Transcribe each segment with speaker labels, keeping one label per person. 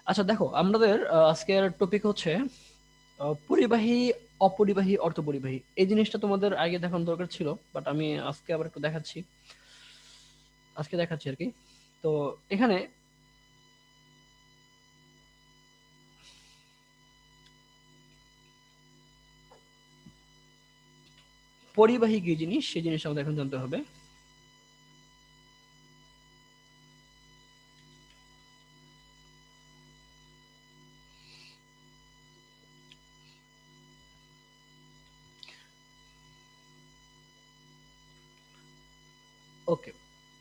Speaker 1: আচ্ছা দেখো, আমাদের আজকের টপিক হচ্ছে পরিবাহী, অপরিবাহী, অর্ধপরিবাহী। এই জিনিসটা তোমাদের আগে দেখানোর দরকার ছিল, বাট আমি আজকে আবার একটু দেখাচ্ছি। আজকে দেখাচ্ছি আর কি। তো এখানে পরিবাহী কি জিনিস, সেই জিনিসটা আমাদের এখন জানতে হবে। ওকে,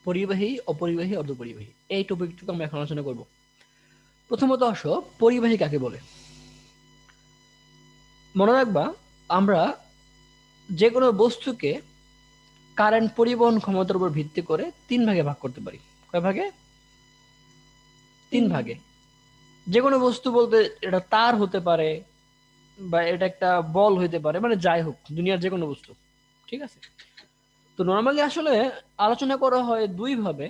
Speaker 1: পরিবাহী, অপরিবাহী, অর্ধপরিবাহী, এই টপিকটুকু আমরা এখন আলোচনা করব। প্রথমত আসো, পরিবাহী কাকে বলে। মনে রাখবা, আমরা যে কোনো বস্তুকে কারেন্ট পরিবহন ক্ষমতার উপর ভিত্তি করে তিন ভাগে ভাগ করতে পারি। কয় ভাগে? তিন
Speaker 2: তিন
Speaker 1: ভাগে।
Speaker 2: ভাগে।
Speaker 1: যে কোনো বস্তু বলতে এটা তার হতে পারে, বা এটা একটা বল হইতে পারে, মানে যাই হোক, দুনিয়ার যে কোনো বস্তু। ঠিক আছে। তো নর্মালি আসলে আলোচনা করা হয় দুই ভাবে।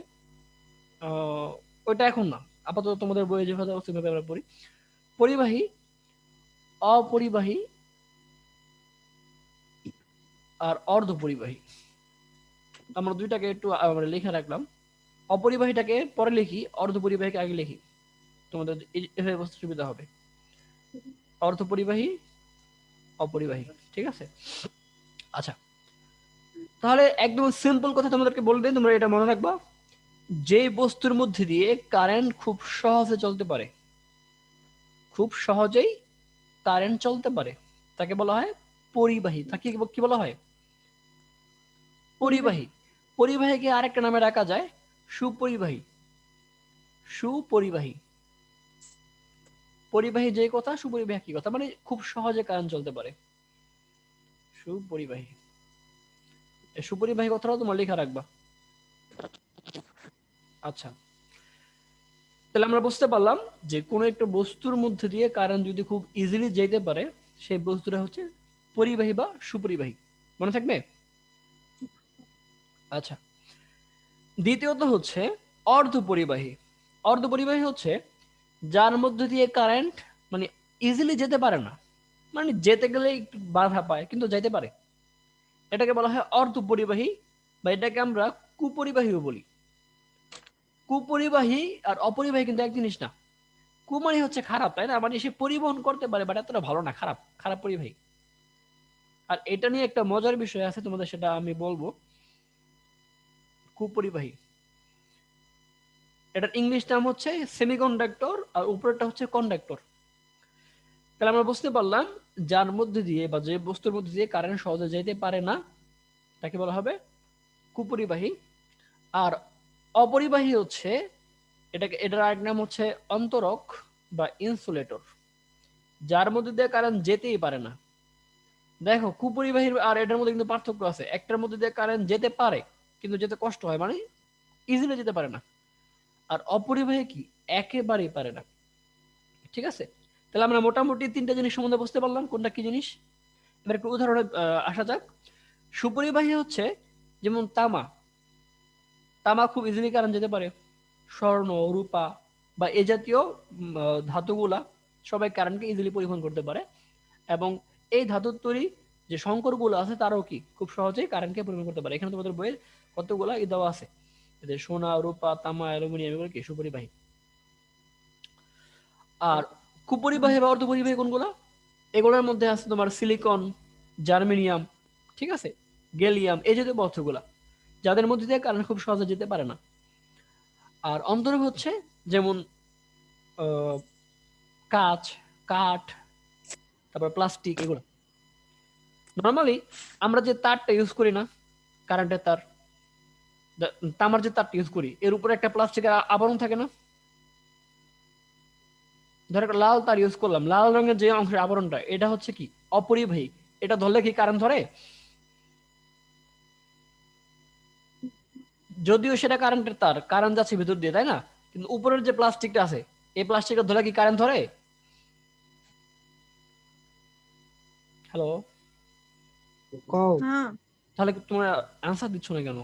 Speaker 1: ওইটা এখন না, আপাতত তোমাদের বইয়ে যেভাবে আছে সেভাবে আমরা পড়ি। পরিবাহী, অপরিবাহী, আর অর্ধপরিবাহী। আমরা দুইটাকে একটু আমরা লিখে রাখলাম। অপরিবাহীটাকে পরে লিখি, অর্ধপরিবাহীকে আগে লিখি, তোমাদের এভাবে বুঝতে সুবিধা হবে। অর্ধপরিবাহী, অপরিবাহী। ঠিক আছে। আচ্ছা, তাহলে একদম সিম্পল কথা তোমাদেরকে বলে দিই, তোমরা এটা মনে রাখবা। যে বস্তুর মধ্যে দিয়ে কারেন্ট খুব সহজে চলতে পারে, খুব সহজেই কারেন্ট চলতে পারে, তাকে বলা হয় পরিবাহী। তাকে কি বলা হয়?
Speaker 2: পরিবাহী।
Speaker 1: পরিবাহী। পরিবাহীকে আরেকটা নামে রাখা যায় সুপরিবাহী। সুপরিবাহী। পরিবাহী যে কথা, সুপরিবাহী কি কথা, মানে খুব সহজে কারেন্ট চলতে পারে, সুপরিবাহী। এই সুপরিবাহী কথাটাও তোমার লেখা রাখবা। আচ্ছা, তাহলে আমরা বুঝতে পারলাম যে কোনো একটা বস্তুর মধ্যে দিয়ে কারেন্ট যদি খুব ইজিলি যেতে পারে, সেই বস্তুটা হচ্ছে পরিবাহী বা সুপরিবাহী। মনে থাকবে? আচ্ছা, দ্বিতীয়ত হচ্ছে অর্ধপরিবাহী। অর্ধপরিবাহী হচ্ছে যার মধ্যে দিয়ে কারেন্ট মানে ইজিলি যেতে পারে না, মানে যেতে গেলে একটু বাধা পায় কিন্তু যেতে পারে, এটাকে বলা হয় অর্ধপরিবাহী, বা এটাকে আমরা কুপরিবাহীও বলি। কুপরিবাহী আর অপরিবাহী কিন্তু এক জিনিস না। কু মানে হচ্ছে খারাপ, তাই না? মানে সে পরিবহন করতে পারে বাট এতটা ভালো না, খারাপ, খারাপ পরিবাহী। আর এটা নিয়ে একটা মজার বিষয় আছে, তোমাদের সেটা আমি বলবো। কুপরিবাহী, এটার ইংলিশ নাম হচ্ছে সেমিকন্ডাক্টর, আর উপরেরটা হচ্ছে কন্ডাক্টর। তাহলে আমরা বুঝতে পারলাম, যার মধ্যে দিয়ে বা যে বস্তুর মধ্যে দিয়ে কারেন্ট সহজে যেতে পারে না, তাকে বলা হবে কুপরিবাহী। আর অপরিবাহী হচ্ছে, এটার আরেক নাম হচ্ছে অন্তরক বা ইনসুলেটর, যার মধ্যে দিয়ে কারেন্ট যেতেই পারে না। দেখো, কুপরিবাহীর আর এটার মধ্যে কিন্তু পার্থক্য আছে। একটার মধ্যে দিয়ে কারেন্ট যেতে পারে কিন্তু যেতে কষ্ট হয়, মানে ইজিলি যেতে পারে না। আর অপরিবাহী কি, একেবারেই পারে না। ঠিক আছে। তাহলে আমরা মোটামুটি তিনটা জিনিস সম্বন্ধে বুঝতে পারলাম কোনটা কি জিনিস। এবার একটু উদাহরণে আসা যাক। সুপরিবাহী হচ্ছে যেমন তামা। তামা খুব ইজিলি কারেন্ট যেতে পারে। স্বর্ণ, রূপা বা এ জাতীয় ধাতুগুলা সবাই কারেন্টকে ইজিলি পরিবহন করতে পারে। এবং এই ধাতুর তৈরি যে সংকরগুলো আছে, তারাও কি খুব সহজেই কারেন্টকে পরিবহন করতে পারে। এখানে তোমাদের বইয়ের কতগুলা দেওয়া আছে, যে সোনা, রূপা, তামা, অ্যালুমিনিয়াম, এগুলো কি সুপরিবাহী। আর কুপরিবাহী বা অর্ধপরিবাহী কোনগুলা? এগুলোর মধ্যে আছে তোমার সিলিকন, জার্মেনিয়াম, ঠিক আছে, গেলিয়াম, এই জাতীয় পদার্থগুলা, যাদের মধ্যে দিয়ে কারেন্ট খুব সহজে যেতে পারে না। আর অন্তরক হচ্ছে যেমন আহ, কাঁচ, কাঠ, তারপর প্লাস্টিক, এগুলো। নর্মালি আমরা যে তারটা ইউজ করি না, কারেন্টের তার, তামার যে তারটা ইউজ করি, এর উপরে একটা প্লাস্টিকের আবরণ থাকে না? ধর একটা লাল তার ইউজ করলাম, লাল রঙের যে অংশের আবরণটা, এটা হচ্ছে কি অপরিবাহী। এটা ধরলে কি কারেন্ট ধরে? যদিও সেটা কারেন্টের তার, কারেন্ট যাচ্ছে ভিতর দিয়ে, তাই না? কিন্তু উপরের যে প্লাস্টিকটা আছে, এই প্লাস্টিকটা ধরে কি কারেন্ট ধরে? হ্যালো?
Speaker 3: কও।
Speaker 2: হ্যাঁ।
Speaker 1: তাহলে কি তোমরা আনসার দিচ্ছ না কেন?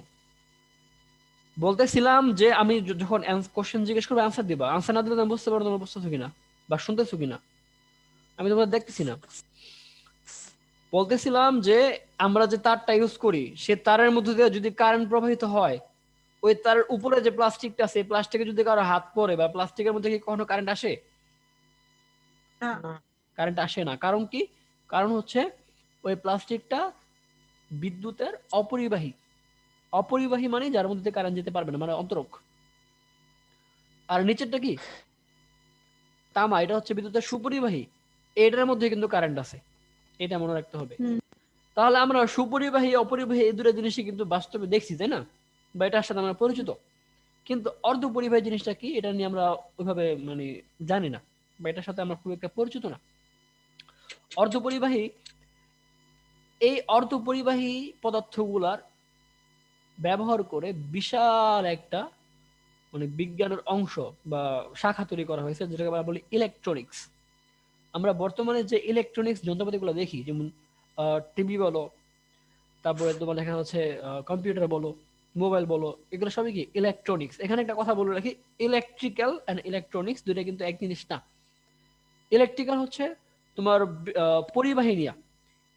Speaker 1: বলতেছিলাম যে আমি যখন কোশ্চেন জিজ্ঞেস করবো অ্যান্সার দিবা, আনসার না দিলে আমি বুঝতে পারবো তোমরা বুঝতেছো কিনা বা শুনতেছো কিনা, আমি তোমরা দেখতেছি না। বলতেছিলাম যে আমরা যে তারটা ইউজ করি সে তারের মধ্যে দিয়ে যদি কারেন্ট প্রবাহিত হয়, ওই তারের উপরে যে প্লাস্টিকটা আছে এই প্লাস্টিকে যদি কারো হাত পড়ে বা প্লাস্টিকের মধ্যে কি কখনো কারেন্ট আসে?
Speaker 2: না।
Speaker 1: কারেন্ট আসে না। কারণ কি? কারণ হচ্ছে ওই প্লাস্টিকটা বিদ্যুতের অপরিবাহী। অপরিবাহী মানে যার মধ্যে কারেন্ট যেতে পারবে না, মানে অন্তরক। আর নিচেরটা কি? তামা, এটা হচ্ছে বিদ্যুতের সুপরিবাহী। এটার মধ্যে কিন্তু কারেন্ট আছে, এটা মনে রাখতে হবে।
Speaker 2: হুম।
Speaker 1: তাহলে আমরা সুপরিবাহী অপরিবাহী এই দুটো জিনিসই কিন্তু বাস্তবে দেখছি, তাই না? বা এটার সাথে আমরা পরিচিত। কিন্তু অর্ধপরিবাহী জিনিসটা কি এটা নিয়ে আমরা ওইভাবে মানে জানি না, বা এটার সাথে আমরা খুব একটা পরিচিত না। অর্ধপরিবাহী, এই অর্ধপরিবাহী পদার্থগুলার ব্যবহার করে বিশাল একটা মানে বিজ্ঞানের অংশ বা শাখা তৈরি করা হয়েছে, যেটাকে আমরা বলি ইলেকট্রনিক্স। আমরা বর্তমানে যে ইলেকট্রনিক্স যন্ত্রপাতিগুলো দেখি, যেমন টিভি বলো, তারপরে তোমার দেখা যাচ্ছে কম্পিউটার বলো, মোবাইল বলো, এগুলো সবই কি ইলেকট্রনিক্স। এখানে একটা কথা বলে রাখি, ইলেকট্রিক্যাল এন্ড ইলেকট্রনিক্স দুইটা কিন্তু এক জিনিস না। ইলেকট্রিক্যাল হচ্ছে তোমার পরিবাহী নিয়ে,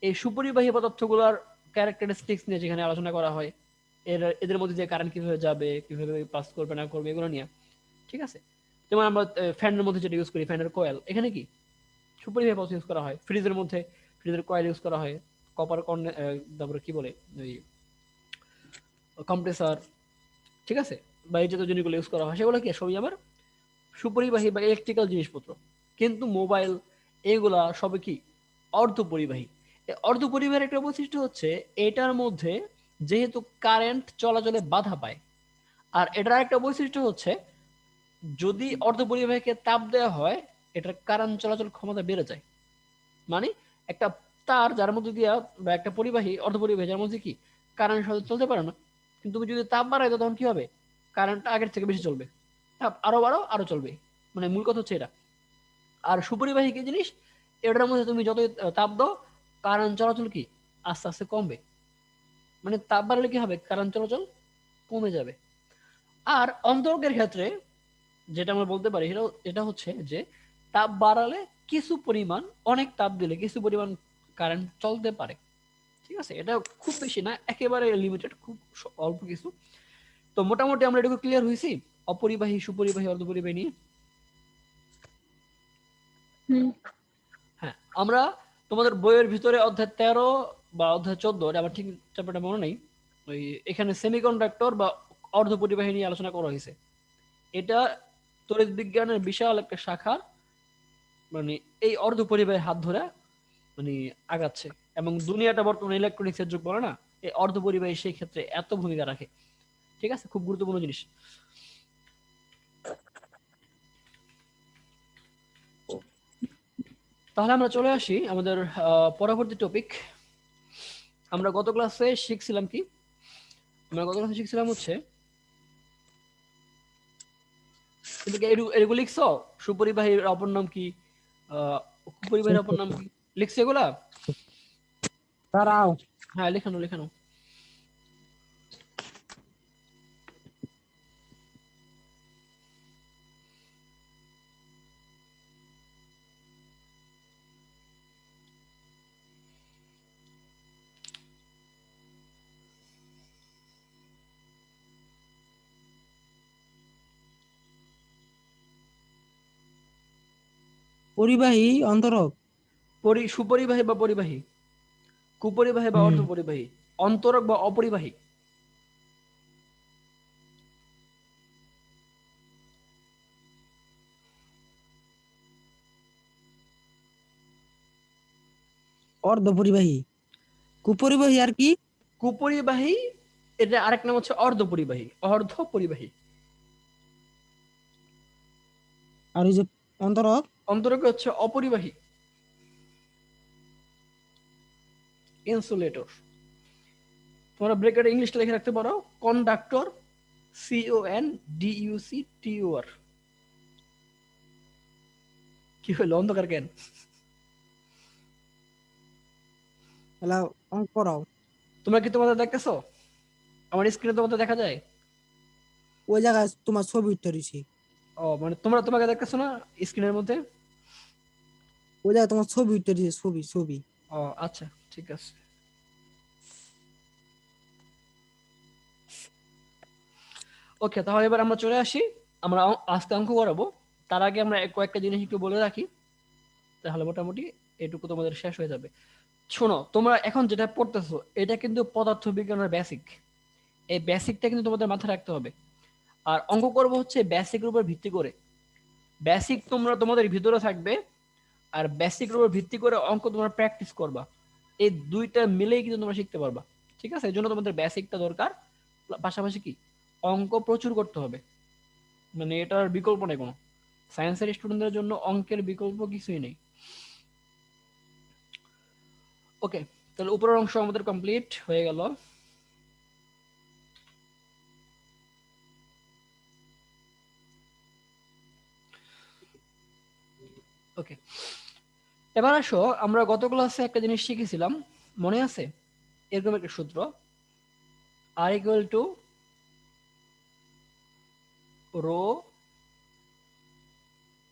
Speaker 1: এই সুপরিবাহী পদার্থগুলোর ক্যারেক্টারিস্টিক্স নিয়ে যেখানে আলোচনা করা হয়, এদের মধ্যে যে কারেন্ট কিভাবে যাবে, কিভাবে পাস করবে না করবে, এগুলো নিয়ে। ঠিক আছে? যেমন আমরা ফ্যানের মধ্যে যেটা ইউজ করি, ফ্যানের কয়েল, এখানে কি সুপরিবাহী পদার্থ ইউজ করা হয়। ফ্রিজের মধ্যে ফ্রিজের কয়েল ইউজ করা হয়, কপার কর্নে, তারপরে কি বলে ওই কম্প্রেসার, ঠিক আছে, বা এই জাতীয় জিনিসগুলো ইউজ করা হয়, সেগুলো কি সবই আবার সুপরিবাহী বা ইলেকট্রিক্যাল জিনিসপত্র। কিন্তু মোবাইল এগুলা সবই কি অর্ধপরিবাহী। অর্ধপরিবাহের একটা বৈশিষ্ট্য হচ্ছে এটার মধ্যে যেহেতু কারেন্ট চলাচলে বাধা পায়। আর এটার একটা বৈশিষ্ট্য হচ্ছে যদি অর্ধপরিবাহীকে তাপ দেওয়া হয়, এটার কারেন্ট চলাচল ক্ষমতা বেড়ে যায়। মানে একটা তার যার মধ্যে দিয়া, বা একটা পরিবাহী অর্ধপরিবাহী যার মধ্যে কি কারেন্ট চলতে পারে না, কিন্তু তুমি যদি তাপ বাড়াই দাও তখন কি হবে? কারেন্টটা আগের থেকে বেশি চলবে, তাপ আরো বাড়াও আরো চলবে। মানে মূল কথা হচ্ছে এটা। আর সুপরিবাহী কি জিনিস? এটার মধ্যে তুমি যতই তাপ দাও, কারেন্ট চলাচল কি আস্তে আস্তে কমবে। মানে তাপ বাড়লে কি হবে? কারেন্ট চলাচল কমে যাবে। আর অন্তরকের ক্ষেত্রে যেটা আমরা বলতে পারি সেটা এটা হচ্ছে যে তাপ বাড়ালে কিছু পরিমাণ, অনেক তাপ দিলে কিছু পরিমাণ কারেন্ট চলতে পারে। ঠিক আছে? এটা খুব বেশি না, একেবারে লিমিটেড, খুব অল্প কিছু। তো মোটামুটি আমরা এটুকু ক্লিয়ার হয়েছি অপরিবাহী, সুপরিবাহী, অর্ধপরিবাহী নিয়ে।
Speaker 2: হুম।
Speaker 1: হ্যাঁ, আমরা তোমাদের বইয়ের ভিতরে অধ্যায় 13 বা অধ্যায় 14, আমার ঠিক চ্যাপ্টারটা মনে নেই, ওই এখানে সেমিকন্ডাক্টর বা অর্ধপরিবাহী নিয়ে আলোচনা করা হয়েছে। এটা তড়িৎ বিজ্ঞানের বিশাল একটা শাখা, মানে এই অর্ধপরিবাহীর হাত ধরে মানে আগাচ্ছে। এবং দুনিয়াটা বর্তমানে ইলেকট্রনিক্স এর যুগ বলে না, এই অর্ধপরিবাহী সেই ক্ষেত্রে এত ভূমিকা রাখে। ঠিক আছে? খুব গুরুত্বপূর্ণ জিনিস। তাহলে আমরা চলে আসি আমাদের পরবর্তী টপিক। আমরা গত ক্লাসে শিখছিলাম কি? আমরা গত ক্লাসে শিখছিলাম হচ্ছে, তুমি কি এগুলো লিখছো? সুপরিবাহীর অপর নাম কি, কুপরিবাহীর অপর নাম কি, লিখছো এগুলা?
Speaker 2: দাঁড়াও।
Speaker 1: হ্যাঁ, লেখানো লেখানো।
Speaker 2: পরিবাহী অন্তরক।
Speaker 1: সুপরিবাহী বা পরিবাহী, কুপরিবাহী বা
Speaker 2: হুম।
Speaker 1: অর্ধপরিবাহী, অন্তরক বা অপরিবাহী।
Speaker 2: অর্ধপরিবাহী, কুপরিবাহী আর কি?
Speaker 1: কুপরিবাহী, এটা আরেক নাম হচ্ছে অর্ধপরিবাহী, অর্ধপরিবাহী।
Speaker 2: আর ওই যে অন্তরক।
Speaker 1: অন্তরক হচ্ছে অপরিবাহী, ইনসুলেটর। তোমরা ব্রেকেটে ইংলিশটা লিখে রাখতে পারো, কন্ডাক্টর, CONDUCTOR। কি হলো, অন্ধকার কেন?
Speaker 2: তাহলে অঙ্ক করাও।
Speaker 1: তোমরা কি তোমাদের দেখতেছো? আমার স্ক্রিনে তোমাদের দেখা যায়?
Speaker 2: ওই জায়গায় তোমার ছবি উঠতে রয়েছে।
Speaker 1: ও মানে তোমাকে দেখতেছো না স্ক্রিনের মধ্যে?
Speaker 2: ওই জায়গায় তোমার ছবি উঠতে রয়েছে, ছবি ছবি।
Speaker 1: ও আচ্ছা, ঠিক আছে। ওকে, তাহলে এবার আমরা চলে আসি, আমরা আজকে অঙ্ক করাবো। তার আগে আমরা কয়েকটা জিনিস একটু বলে রাখি, তাহলে মোটামুটি এটুকু তোমাদের শেষ হয়ে যাবে। শোনো, তোমরা এখন যেটা পড়তেছো এটা কিন্তু পদার্থ বিজ্ঞানের বেসিক। এই বেসিকটা কিন্তু তোমাদের মাথায় রাখতে হবে। আর অঙ্ক করবো হচ্ছে বেসিকের উপর ভিত্তি করে। বেসিক তোমরা তোমাদের ভিতরে থাকবে, আর বেসিকের উপর ভিত্তি করে অঙ্ক তোমরা প্র্যাকটিস করবা। এই দুইটা মিলেই কিন্তু তোমরা শিখতে পারবা। ঠিক আছে, এই জন্য তোমাদের বেসিকটা দরকার, পাশাপাশি কি অঙ্ক প্রচুর করতে হবে, মানে এটার বিকল্প নেই কোনো। সায়েন্সের স্টুডেন্টদের জন্য অঙ্কের বিকল্প কিছুই নেই। ওকে, তাহলে উপরের অংশ আমাদের কমপ্লিট হয়ে গেল। ওকে, এবার আসো, আমরা গত ক্লাসে একটা জিনিস শিখেছিলাম, মনে আছে? এরকম একটা সূত্র, R equal to rho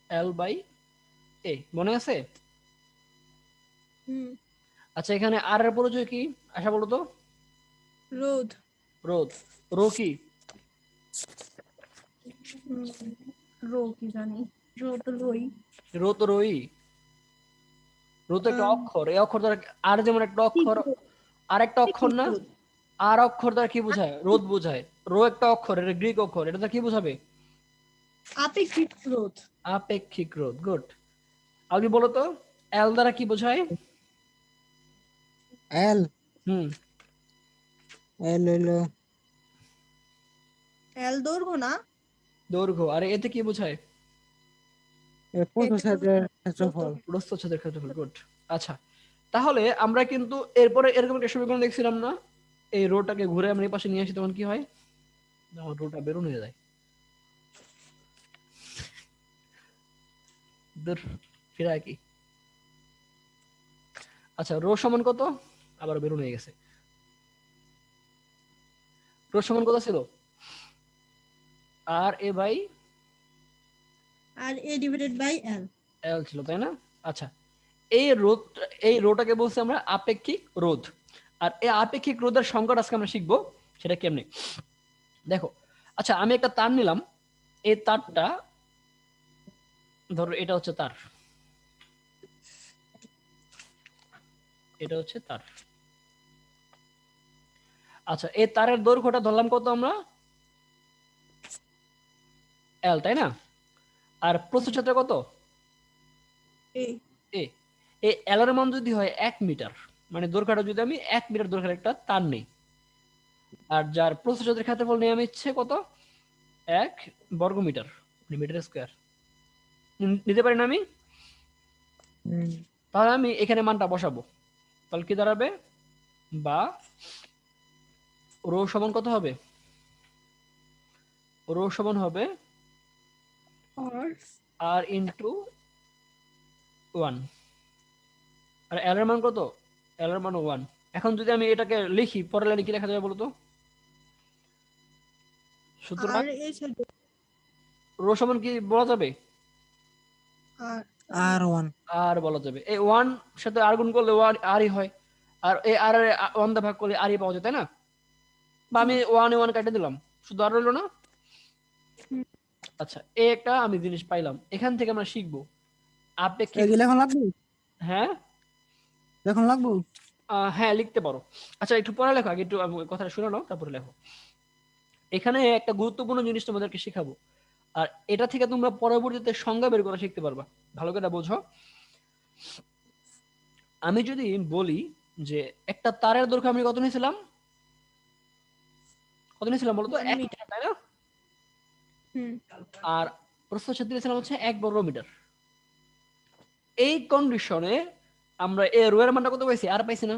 Speaker 1: L by A, মনে আছে?
Speaker 3: হুম।
Speaker 1: আচ্ছা, এখানে আর এর পরিচয় কি আশা বলো তো?
Speaker 3: রোদ।
Speaker 1: রোধ। রো কি?
Speaker 3: হুম, রো কি জানি, রো তো রই।
Speaker 1: রো তো রোই। রো তো একটা অক্ষর, এই অক্ষর দ্বারা আর যেমন একটা অক্ষর, আর একটা অক্ষর না? আর অক্ষর দ্বারা কি বোঝায়? রোদ বোঝায়। রো একটা অক্ষর, এটা গ্রিক অক্ষর, এটা দ্বারা কি বোঝাবে?
Speaker 3: আপেক্ষিক রোধ।
Speaker 1: আপেক্ষিক রোধ। গুড। আপনি বলো তো, এল দ্বারা কি বোঝায়?
Speaker 2: এল,
Speaker 1: হুম।
Speaker 2: এল হইলো
Speaker 3: এল দৈর্ঘ্য না?
Speaker 1: দৈর্ঘ্য। আর এতে কি বোঝায়?
Speaker 2: প্রস্থচ্ছেদের ক্ষেত্রফল।
Speaker 1: প্রস্থচ্ছেদের ক্ষেত্রফল। গুড। আচ্ছা, তাহলে আমরা কিন্তু এরপরে এরকম একটা সমীকরণ দেখছিলাম না, এই রোটাকে ঘুরে আমরা এই পাশে নিয়ে আসি, তখন কি হয়? আমার রোটা বেরোন হয়ে যায়। দূর, ফিরায় কি? আচ্ছা, রো সমান কত? আবার বেরোন হয়ে গেছে। রো সমান কত ছিল? R A by
Speaker 3: R A divided by L.
Speaker 1: L ছিল, তাই না? আচ্ছা, এই রোধ, এই রোটাকে বলছি আমরা আপেক্ষিক রোধ। আর এই আপেক্ষিক রোধের সংজ্ঞাটা আজকে আমরা শিখবো, সেটা কেমনে। দেখো, আচ্ছা আমি একটা তার নিলাম, এই তারটা ধরো এটা হচ্ছে তার, এটা হচ্ছে তার। আচ্ছা, এই তারের দৈর্ঘ্যটা ধরলাম কত আমরা? এল, তাই না? আর প্রস্থচ্ছেদটা কত?
Speaker 3: এ।
Speaker 1: এ। এই এল এর মান যদি হয় 1 মিটার, মানে দৈর্ঘ্যটা যদি আমি 1 মিটার দৈর্ঘ্যের একটা তার নেই, আর যার প্রস্থচ্ছেদের ক্ষেত্রফল নিয়ে আমি ইচ্ছে কত? 1 বর্গমিটার, মানে মিটার স্কোয়ার নিতে পারি না আমি? তাহলে আমি এখানে মানটা বসাবো, তাহলে কি দাঁড়াবে? বা রো সমান কত হবে? রো সমান হবে
Speaker 3: আর
Speaker 1: আর ইন্টু 1। আর এল এর মান কত? এল এর মান 1। এখন যদি আমি এটাকে লিখি, পরের লাইনে কি লেখা যাবে বলতো? সুতরাং
Speaker 3: আর এ সাইডে
Speaker 1: রো সমান কি বলা যাবে?
Speaker 3: আর
Speaker 2: আর ওয়ান।
Speaker 1: আর বলা যাবে। এই 1 সাথে আর গুণ করলে আরই হয়, আর এই আর 1 দিয়ে ভাগ করলে আরই পাওয়া যায়, তাই না? বা আমি 1 কাটে দিলাম, শুধু আর রইলো না। আচ্ছা, এই একটা আমি জিনিস পাইলাম, এখান থেকে আমরা শিখবো আপেক্ষিক।
Speaker 2: এগুলো এখন লাগবো,
Speaker 1: হ্যাঁ,
Speaker 2: এখন লাগবো।
Speaker 1: হ্যাঁ লিখতে পারো। আচ্ছা, একটু পরে লেখো, আগে একটু কথাটা শুনে নাও, তারপরে লেখো। এখানে একটা গুরুত্বপূর্ণ জিনিস তোমাদেরকে শেখাবো, আর এটা থেকে তোমরা পরবর্তীতে সংজ্ঞা বের করা শিখতে পারবা। ভালো করে বোঝো। আমি যদি বলি যে একটা তারের দৈর্ঘ্য আমি কত নিয়েছিলাম? কত নিয়েছিলাম বলতো?
Speaker 3: 1 মিটার।
Speaker 1: 1 মিটার, তাই না?
Speaker 3: হুম।
Speaker 1: আর প্রস্থচ্ছেদ দিয়েছিলাম হচ্ছে 1 বর্গমিটার। এই কন্ডিশনে আমরা এ রো এর মানটা কত পাইছি? আর পাইছি না?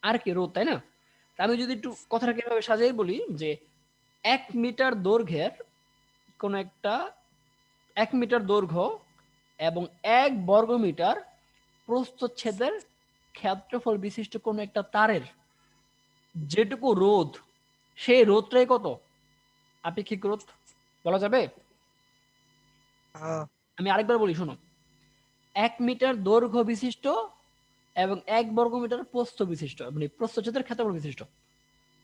Speaker 1: আর কি রো, তাই না? তা আমি যদি একটু কথাটাকে এভাবে সাজিয়ে বলি যে 1 মিটার দৈর্ঘ্যের কোন একটা, 1 মিটার দৈর্ঘ্য এবং 1 বর্গমিটার প্রস্থচ্ছেদের ক্ষেত্রফল বিশিষ্ট কোন একটা তারের যেটুকু রোধ, সেই রোধটাই কত? আপেক্ষিক রোধ বলা যাবে?
Speaker 2: হ্যাঁ,
Speaker 1: আমি আরেকবার বলি, শোনো। 1 মিটার দৈর্ঘ্য বিশিষ্ট এবং 1 বর্গমিটার প্রস্থ বিশিষ্ট, মানে প্রস্থচ্ছেদের ক্ষেত্রফল বিশিষ্ট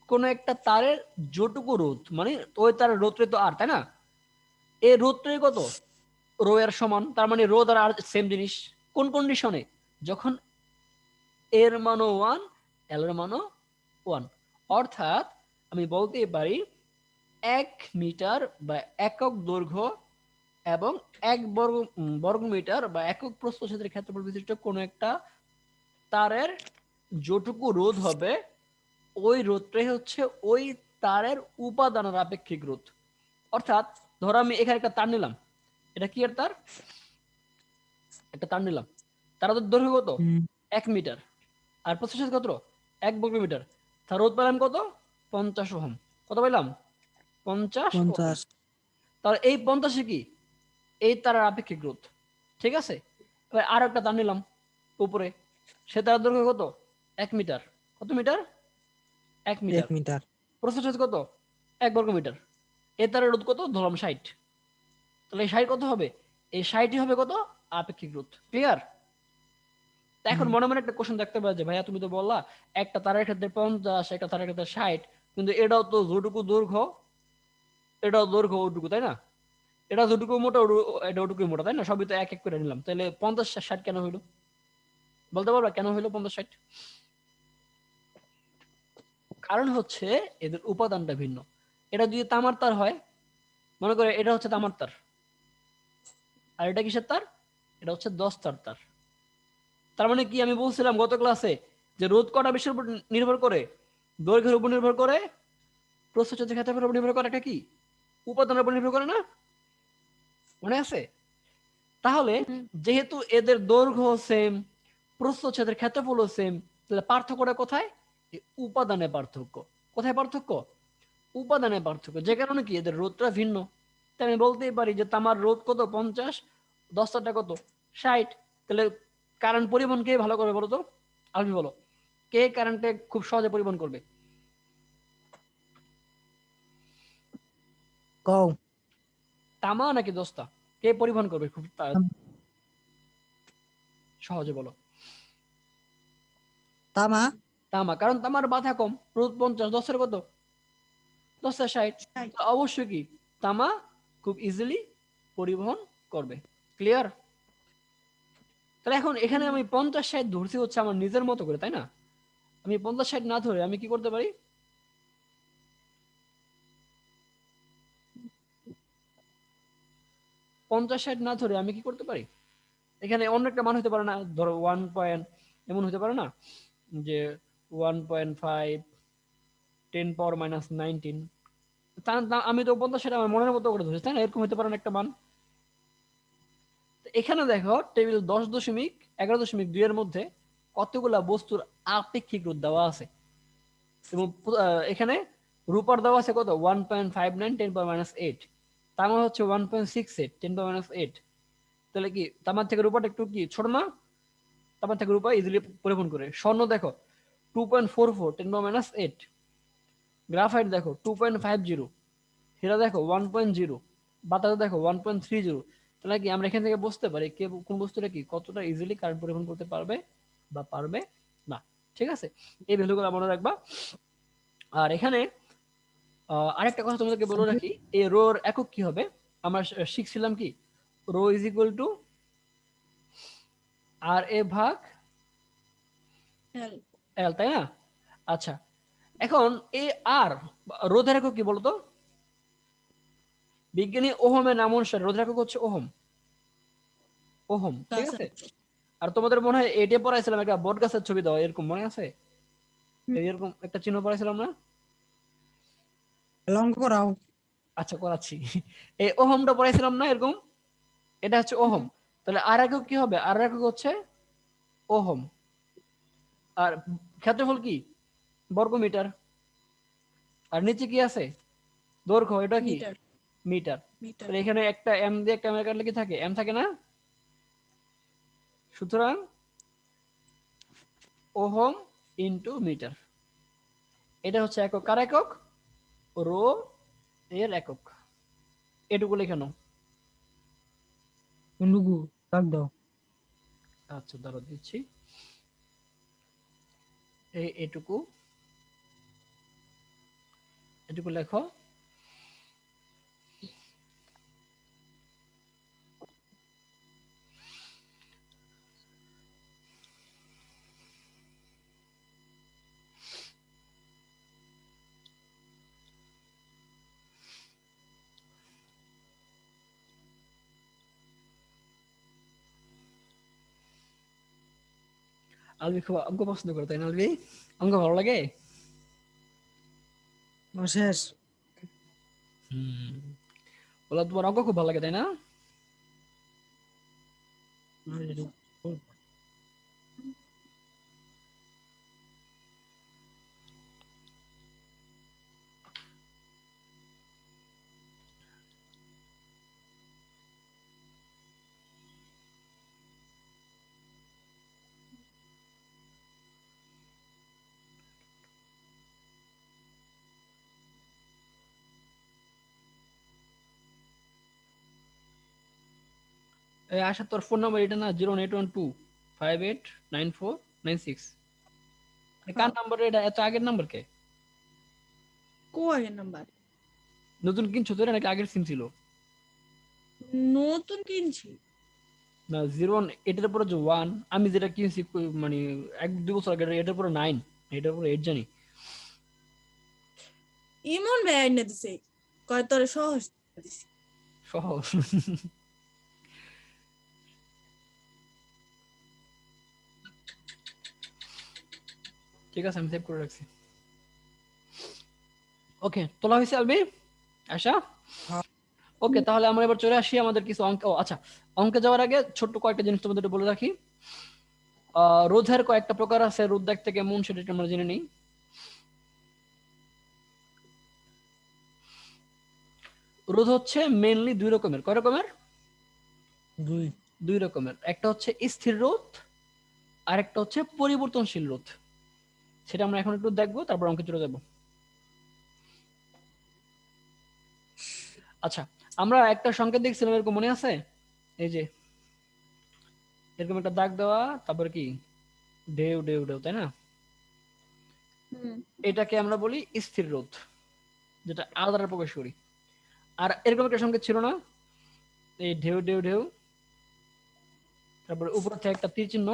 Speaker 1: কোন একটা তারের যতটুকু রোধ, মানে ওই তারের রোধটা তো আর, তাই না? এই রোধটাই কত? রো এর সমান, তার মানে রোধ আর সেম জিনিস। কোন কন্ডিশনে? যখন এর মানও 1, এল এর মানও 1। অর্থাৎ আমি বলতে পারি 1 মিটার বা একক দৈর্ঘ্য এবং 1 বর্গমিটার বা একক প্রস্থচ্ছেদের ক্ষেত্রফল বিশিষ্ট কোন একটা তারের যতটুকু রোধ হবে, ওই রোধটাই হচ্ছে ওই তারের উপাদানের আপেক্ষিক রোধ। অর্থাৎ ধরো আমি এখানে একটা তার নিলাম, এটা কি এর তার? একটা তার নিলাম, তার দৈর্ঘ্য কত? 1 মিটার, আর প্রস্থচ্ছেদ কত? 1 বর্গমিটার। তার রোধ পেলাম কত? 50 ওহম। কত পেলাম? 50 ওহম।
Speaker 2: 50।
Speaker 1: তাহলে এই 50 কি? এই তারের আপেক্ষিক রোধ। ঠিক আছে। এবার আর একটা তার নিলাম উপরে, সে তার দৈর্ঘ্য কত? 1 মিটার। কত মিটার? 1 মিটার।
Speaker 2: 1 মিটার।
Speaker 1: প্রস্থচ্ছেদ কত? 1 বর্গমিটার। এ তারের রোধ কত? ধরলাম 60। তাহলে এই 60 কত হবে? এই 60ই হবে কত? আপেক্ষিক রোধ। ক্লিয়ার? এখন মনে মনে একটা কোশ্চেন দেখতে পারে যে ভাইয়া তুমি তো বললা একটা তারের ক্ষেত্রে 50, একটা তারের ক্ষেত্রে 60, কিন্তু এটাও তো যতটুকু দৈর্ঘ্য এটাও দৈর্ঘ্য ওটুকু, তাই না? এটা যতটুকু মোটা এটা ওটুকুই মোটা, তাই না? সবই তো এক এক করে নিলাম, তাহলে 50 60 কেন হইলো? বলতে পারবা কেন হইলো 50 60? কারণ হচ্ছে এদের উপাদানটা ভিন্ন। এটা যদি তামার তার হয়, মনে করে এটা হচ্ছে তামার তার, আর এটা কিসের তার? এটা হচ্ছে দস্তার তার। তার মানে কি আমি বলছিলাম গত ক্লাসে যে রোধ কটা বিষয়ের উপর নির্ভর করে? দৈর্ঘ্যের উপর নির্ভর করে, প্রস্থচ্ছেদের ক্ষেত্রফলের উপর নির্ভর করে, একটা কি উপাদানের উপর নির্ভর করে না? মনে আছে? তাহলে যেহেতু এদের দৈর্ঘ্য সেম, প্রস্থচ্ছেদের ক্ষেত্রফলও সেম, তাহলে পার্থক্যটা কোথায়? উপাদানে পার্থক্য। কোথায় পার্থক্য? উপাদানে পার্থক্য। যে কারণে কি এদের রোধটা ভিন্ন। তাই আমি বলতেই পারি যে তামার রোধ কত? 50, দস্তারটা কত? 60। তাহলে কারেন্ট পরিবহন কে ভালো করবে বলো তো? আলবি বলো, কে কারেন্টে খুব সহজে পরিবহন করবে?
Speaker 2: কও।
Speaker 1: তামা নাকি দস্তা? কে পরিবহন করবে খুব সহজে বলো?
Speaker 2: তামা।
Speaker 1: তামা, কারণ তামার বাধা কম। রোধ 50, দস্তার কত? দস্তার 60। অবশ্যই কি তামা খুব ইজিলি পরিবহন করবে। ক্লিয়ার? তাহলে এখন এখানে আমি 50 60 ধরছি হচ্ছে আমার নিজের মতো করে, তাই না? আমি 50 60 না ধরে আমি কি করতে পারি? 50 60 না ধরে আমি কি করতে পারি? এখানে অন্য একটা মান হতে পারে না? ধরো 1 পয়েন্ট, এমন হতে পারে না যে 1.5 10⁻⁹। আমি তো 50 60 আমার মনের মতো করে ধরেছি, তাই না? এরকম হতে পারে না একটা মান? তো এখানে দেখো টেবিল 10.11.2 এর মধ্যে কতগুলা বস্তুর আপেক্ষিক রোধ দেওয়া আছে, এবং এখানে রূপার দেওয়া আছে কত? 1.59 10⁻8। তামা হচ্ছে 1.68 10⁻8। তাহলে কি তামার থেকে রূপাটা একটু কি ছোট না? তামার থেকে রূপা ইজিলি পরিবহন করে। স্বর্ণ দেখো 2.44 10⁻8। গ্রাফাইট দেখো 2.50। হীরা দেখো 1.0। বাতাস দেখো 1.30। তাহলে কি আমরা এখান থেকে বুঝতে পারি কে কোন বস্তুটা কি কতটা ইজিলি কারেন্ট পরিবহন করতে পারবে বা পারবে না। ঠিক আছে, এই ভ্যালুগুলো মনে রাখবা। আর এখানে আরেকটা কথা তোমাদেরকে বলে রাখি, এই রো এর একক কি হবে? আমরা শিখছিলাম কি রো ইজ ইকুয়াল টু আর এ ভাগ এল, তাই না? আচ্ছা, এখন এই আর রোধের একক কি বলতো? বিজ্ঞানী ওহমের নাম অনুসারে রোধের একক হচ্ছে ওহম। ওহম, ঠিক আছে। আর তোমাদের মনে হয় এটা পড়াইছিলাম একটা বট গাছের ছবি দাও, এরকম মনে আছে? এরকম একটা চিহ্ন পড়াইছিলাম না?
Speaker 2: লং করাও।
Speaker 1: আচ্ছা, করাচ্ছি। এই ওহমটা পড়াইছিলাম না এরকম? এটা হচ্ছে ওহম। তাহলে আর একক কি হবে? আর একক হচ্ছে ওহম। আর ক্ষেত্রফল কি? বর্গমিটার। আর নিচে কি আছে? দৈর্ঘ্য, এটা কি? মিটার। তাহলে এখানে একটা এম দিয়ে একটা এম কাটলে কি থাকে? এম থাকে না? সুতরাং ওহম ইন্টু মিটার, এটা হচ্ছে একক। কার একক? রো এর একক এটুকু লেখা নাও।
Speaker 2: কোনটুকু দাগ দাও।
Speaker 1: আচ্ছা দাঁড়া দিচ্ছি। এটুকু এটুকু লেখো। আলবি খুব অঙ্ক পছন্দ করো তাই না আলবি? অঙ্ক ভালো লাগে?
Speaker 2: শেষ।
Speaker 1: হুম, বলো তোমার অঙ্ক খুব ভালো লাগে তাই না? আশা তোর ফোন নাম্বার এটা না, 08125894996? কার
Speaker 3: হ্যাঁ,
Speaker 1: নাম্বার এটা? এত আগের নাম্বার কে?
Speaker 3: কো আগের নাম্বার?
Speaker 1: নতুন কিনছো তো নাকি আগের সিম ছিল?
Speaker 3: নতুন কিনছি।
Speaker 1: না 01 এটার পরে যে 1, আমি যেটা কিনছি মানে 1-2 বছর আগে, এটার পরে 9, এটার পরে 8 জানি।
Speaker 3: ইমন ভাই না দিছে, কয় তোরে সহজ দিছি।
Speaker 1: সহজ। ঠিক আছে, আমি সেভ করে রাখছি। ওকে, তোলা হয়েছে আলবি, আশা?
Speaker 2: হ্যাঁ।
Speaker 1: ওকে, তাহলে আমরা এবার চলে আসি আমাদের কিছু অঙ্ক। ও আচ্ছা, অঙ্কে যাওয়ার আগে ছোট্ট কয়েকটা জিনিস তোমাদের একটু বলে রাখি। রোধের কয়েকটা প্রকার আছে, রোধ দেখতে কেমন সেটা একটু আমরা জেনে নিই। রোধ হচ্ছে মেইনলি দুই রকমের। কয় রকমের?
Speaker 2: দুই।
Speaker 1: দুই রকমের। একটা হচ্ছে স্থির রোধ, আর একটা হচ্ছে পরিবর্তনশীল রোধ। সেটা আমরা এখন একটু দেখবো, তারপর অঙ্কে চলে যাবো। আচ্ছা, আমরা একটা সংকেত দেখছিলাম এরকম, মনে আছে? এই যে এরকম একটা দাগ দেওয়া, তারপর কি ঢেউ ঢেউ ঢেউ, তাই না?
Speaker 3: হুম।
Speaker 1: এটাকে আমরা বলি স্থির রোধ, যেটা আলাদা প্রকাশ করি। আর এরকম একটা সংকেত ছিল না, এই ঢেউ ঢেউ ঢেউ, তারপর উপর থেকে একটা তীর চিহ্ন,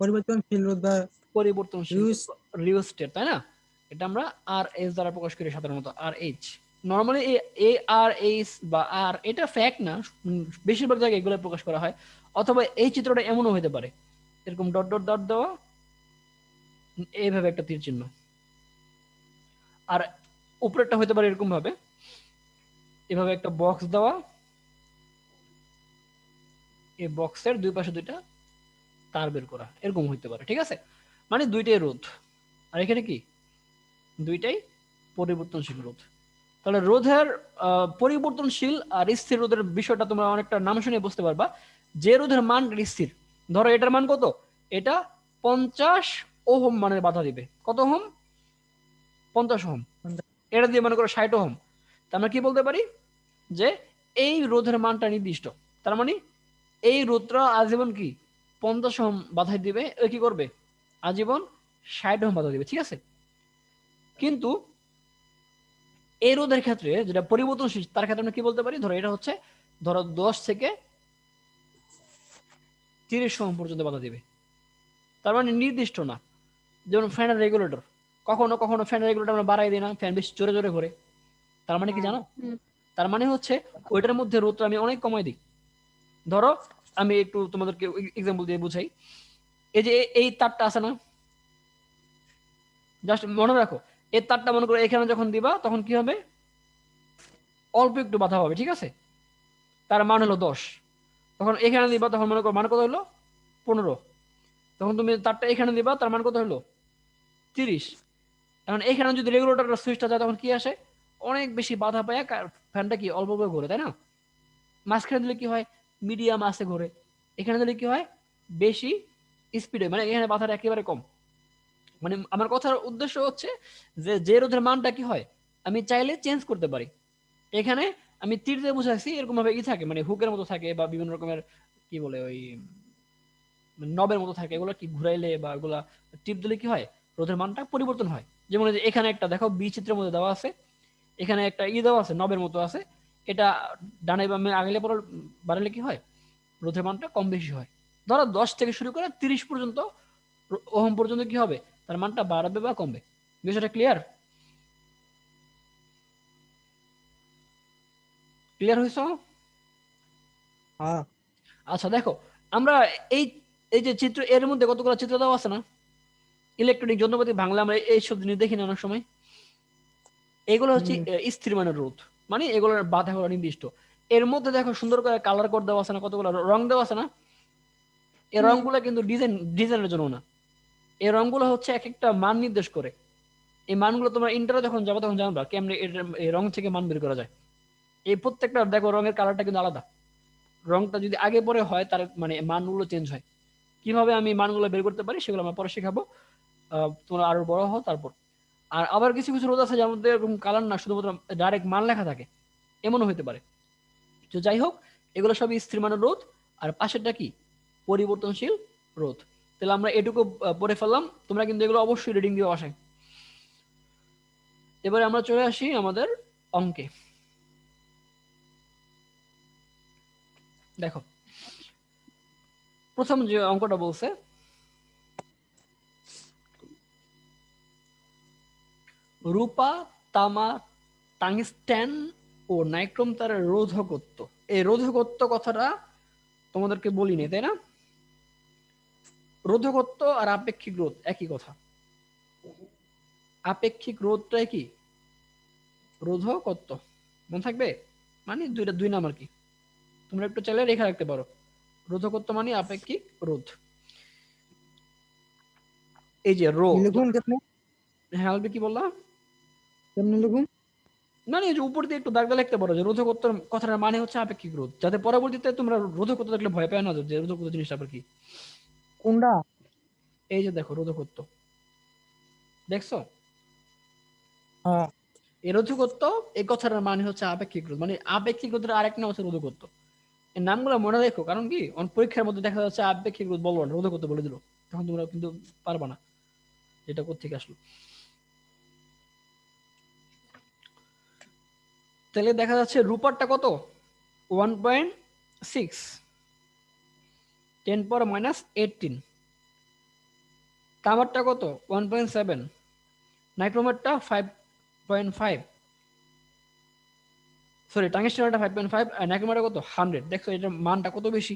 Speaker 2: পরিবর্তনশীল রোধ বা
Speaker 1: পরিবর্তনশীল
Speaker 2: রিউজ।
Speaker 1: রিওস্টেট, তাই না? এটা আমরা আর এস দ্বারা প্রকাশ করি সাধারণত, আর এইচ। নর্মালি এ আর এইচ বা আর, এটা ফ্যাক্ট না, বেশিরভাগ জায়গায় এগুলো প্রকাশ করা হয়। অথবা এই চিত্রটা এমনও হতে পারে, এরকম ডট ডট ডট দেওয়া, এইভাবে একটা তীর চিহ্ন। আর উপরেরটা হতে পারে এরকম ভাবে, এভাবে একটা বক্স দেওয়া, এই বক্সের দুই পাশে দুইটা তার বের করা, এরকম হইতে পারে। ঠিক আছে, মানে দুইটাই রোধ, আর এখানে কি দুইটাই পরিবর্তনশীল রোধ। তাহলে রোধের পরিবর্তনশীল আর স্থির রোধের বিষয়টা তোমরা অনেকটা নাম শুনে বুঝতে পারবা। যে রোধের মান স্থির, ধরো এটার মান কত, এটা 50 ওহম মানের বাধা দিবে। কত ওহম? 50 ওহম। এটা দিয়ে মনে করো 60 ওহম। তা আমরা কি বলতে পারি যে এই রোধের মানটা নির্দিষ্ট, তার মানে এই রোধটা আজীবন কি 50 ওহম বাধা দিবে, কি করবে আজীবন 60 ওহম বাধা দিবে। ঠিক আছে, কিন্তু এই রোধের ক্ষেত্রে যেটা পরিবর্তনশীল, তার ক্ষেত্রে আমরা কি বলতে পারি, ধরো এটা হচ্ছে, ধরো 10 থেকে 30 ওহম পর্যন্ত বাধা দিবে। তার মানে নির্দিষ্ট না। যেমন ফ্যানের রেগুলেটর, কখনো কখনো ফ্যানের রেগুলেটর আমরা বাড়াই দিই না, ফ্যান বেশি জোরে জোরে ঘোরে। তার মানে কি জানো?
Speaker 3: হুম।
Speaker 1: তার মানে হচ্ছে ওইটার মধ্যে রোধটা আমি অনেক কমাই দিই। ধরো আমি একটু তোমাদেরকে এক্সাম্পল দিয়ে বুঝাই। এই যে এই তারটা আছে না, জাস্ট মনে রাখো, এই তারটা মনে করো এখানে যখন দিবা তখন কি হবে, অল্প একটু বাধা হবে। ঠিক আছে, তার মান হলো 10। তখন এখানে দিবা, তখন মনে করো মান কত হলো 15। তখন তুমি তারটা এখানে দিবা, তার মান কত হলো 30। এখন এখানে যদি রেগুলেটর সুইচটা যায়, তখন কি আসে, অনেক বেশি বাধা পায়, ফ্যানটা কি অল্প করে ঘোরে, তাই না? মাঝখানে দিলে কি হয়, মিডিয়াম আসে ঘোরে। এখানে দিলে কি হয়, বেশি স্পিডে, মানে এখানে বাধাটা একেবারে কম। মানে আমার কথার উদ্দেশ্য হচ্ছে যে যে রোধের মানটা কি হয় আমি চাইলে চেঞ্জ করতে পারি। এখানে আমি তীর দিয়ে বুঝাইছি, এরকম ভাবে থাকে, মানে হুকের মতো থাকে বা বিভিন্ন রকমের কি বলে ওই নবের মতো থাকে, এগুলো কি ঘুরাইলে বা এগুলা টিপ দিলে কি হয়, রোধের মানটা পরিবর্তন হয়। যেমন এই যে এখানে একটা দেখো বি চিত্রের মধ্যে দেওয়া আছে, এখানে একটা দেওয়া আছে নবের মতো আছে, এটা ডানে বামে আগলে পরে বাড়ালে কি হয়, রোধের মানটা কম বেশি হয়। ধরো 10 থেকে শুরু করে 30 পর্যন্ত ওহম পর্যন্ত কি হবে, তার মানটা বাড়বে বা কমবে। বিষয়টা ক্লিয়ার? ক্লিয়ার হয়েছে?
Speaker 2: হ্যাঁ
Speaker 1: আচ্ছা দেখো, আমরা এই এই যে চিত্র এর মধ্যে কতগুলো চিত্র দেওয়া আছে না, ইলেকট্রনিক যন্ত্রপাতি ভাঙলে আমরা এই সব জিনিস দেখি না অনেক সময়। এগুলো হচ্ছে
Speaker 2: হুম
Speaker 1: স্থির মানের রোধ, মানে এগুলোর বাধা গুলো নির্দিষ্ট। এর মধ্যে দেখো সুন্দর করে কালার কোড দেওয়া আছে না, কতগুলো রং দেওয়া আছে না। এই
Speaker 3: হুম
Speaker 1: রংগুলো কিন্তু ডিজাইনের জন্য না, এই রংগুলো হচ্ছে এক একটা মান নির্দেশ করে। এই মানগুলো তোমরা ইন্টারে যখন যাবো তখন জানবা কেমনে এই রং থেকে মান বের করা যায়। এই প্রত্যেকটা দেখো রঙের কালারটা কিন্তু আলাদা, রংটা যদি আগে পরে হয় তার মানে মানগুলো চেঞ্জ হয়। কিভাবে আমি মানগুলো বের করতে পারি সেগুলো আমরা পরে শেখাবো, তোমরা আরো বড় হও তারপর। আর আবার কিছু কিছু রোধ আছে যার মধ্যে এরকম কালার না, শুধুমাত্র ডাইরেক্ট মান লেখা থাকে, এমনও হতে পারে। তো যাই হোক, এগুলো সবই স্থির মানের রোধ। আর পাশেরটা কি, পরিবর্তনশীল রোধ। তাহলে আমরা এটুকু পড়ে ফেললাম, তোমরা কিন্তু এগুলো অবশ্যই রিডিং দিয়ে আসে। এবারে আমরা চলে আসি আমাদের অঙ্কে। দেখো প্রথম যে অঙ্কটা বলছে, রূপা, তামা, টাংস্টেন ও নাইক্রোম তারের রোধকত্ব। এই রোধকত্ব কথাটা তোমাদেরকে বলিনি, তাই না? রোধকত্ব আর আপেক্ষিক রোধ একই কথা। আপেক্ষিক রোধটাই কি, রোধকত্ব। মনে থাকবে, মানে দুইটা দুই নাম আর কি, তোমরা একটু চাইলে রেখে রাখতে পারো। রোধকত্ব মানে আপেক্ষিক রোধ। এই যে রো,
Speaker 2: লিখুন কেমনে,
Speaker 1: হ্যাঁ আলবি কি বললাম,
Speaker 2: কেমনে লিখুন?
Speaker 1: মানে এই যে উপর দিয়ে একটু দাগটা লিখতে পারো যে রোধকত্বর কথাটার মানে হচ্ছে আপেক্ষিক রোধ, যাতে পরবর্তীতে তোমরা রোধকত্ব দেখলে ভয় পায় না যে রোধকত্ব জিনিসটা আবার কি।
Speaker 2: কোনটা?
Speaker 1: এই যে দেখো রোধকত্ব, দেখছো,
Speaker 2: হ্যাঁ
Speaker 1: এই রোধকত্ব, এই কথাটার মানে হচ্ছে আপেক্ষিক রোধ, মানে আপেক্ষিক রোধের আরেক নাম হচ্ছে রোধকত্ব। এই নামগুলো মনে রেখো, কারণ কি পরীক্ষার মধ্যে দেখা যাচ্ছে আপেক্ষিক রোধ বলবো না, রোধকত্ব বলে দিল, তখন তোমরা কিন্তু পারবা না এটা কোত্থেকে আসলো। তাহলে দেখা যাচ্ছে রুপারটা কত, 1.6, 10⁻−18। তামারটা কত, 1.7। নাইক্রোমেরটা 5.5, সরি টাংস্টেনটা 5.5, আর নাইক্রোমেরটা কত 100। দেখছো এটার মানটা কত বেশি।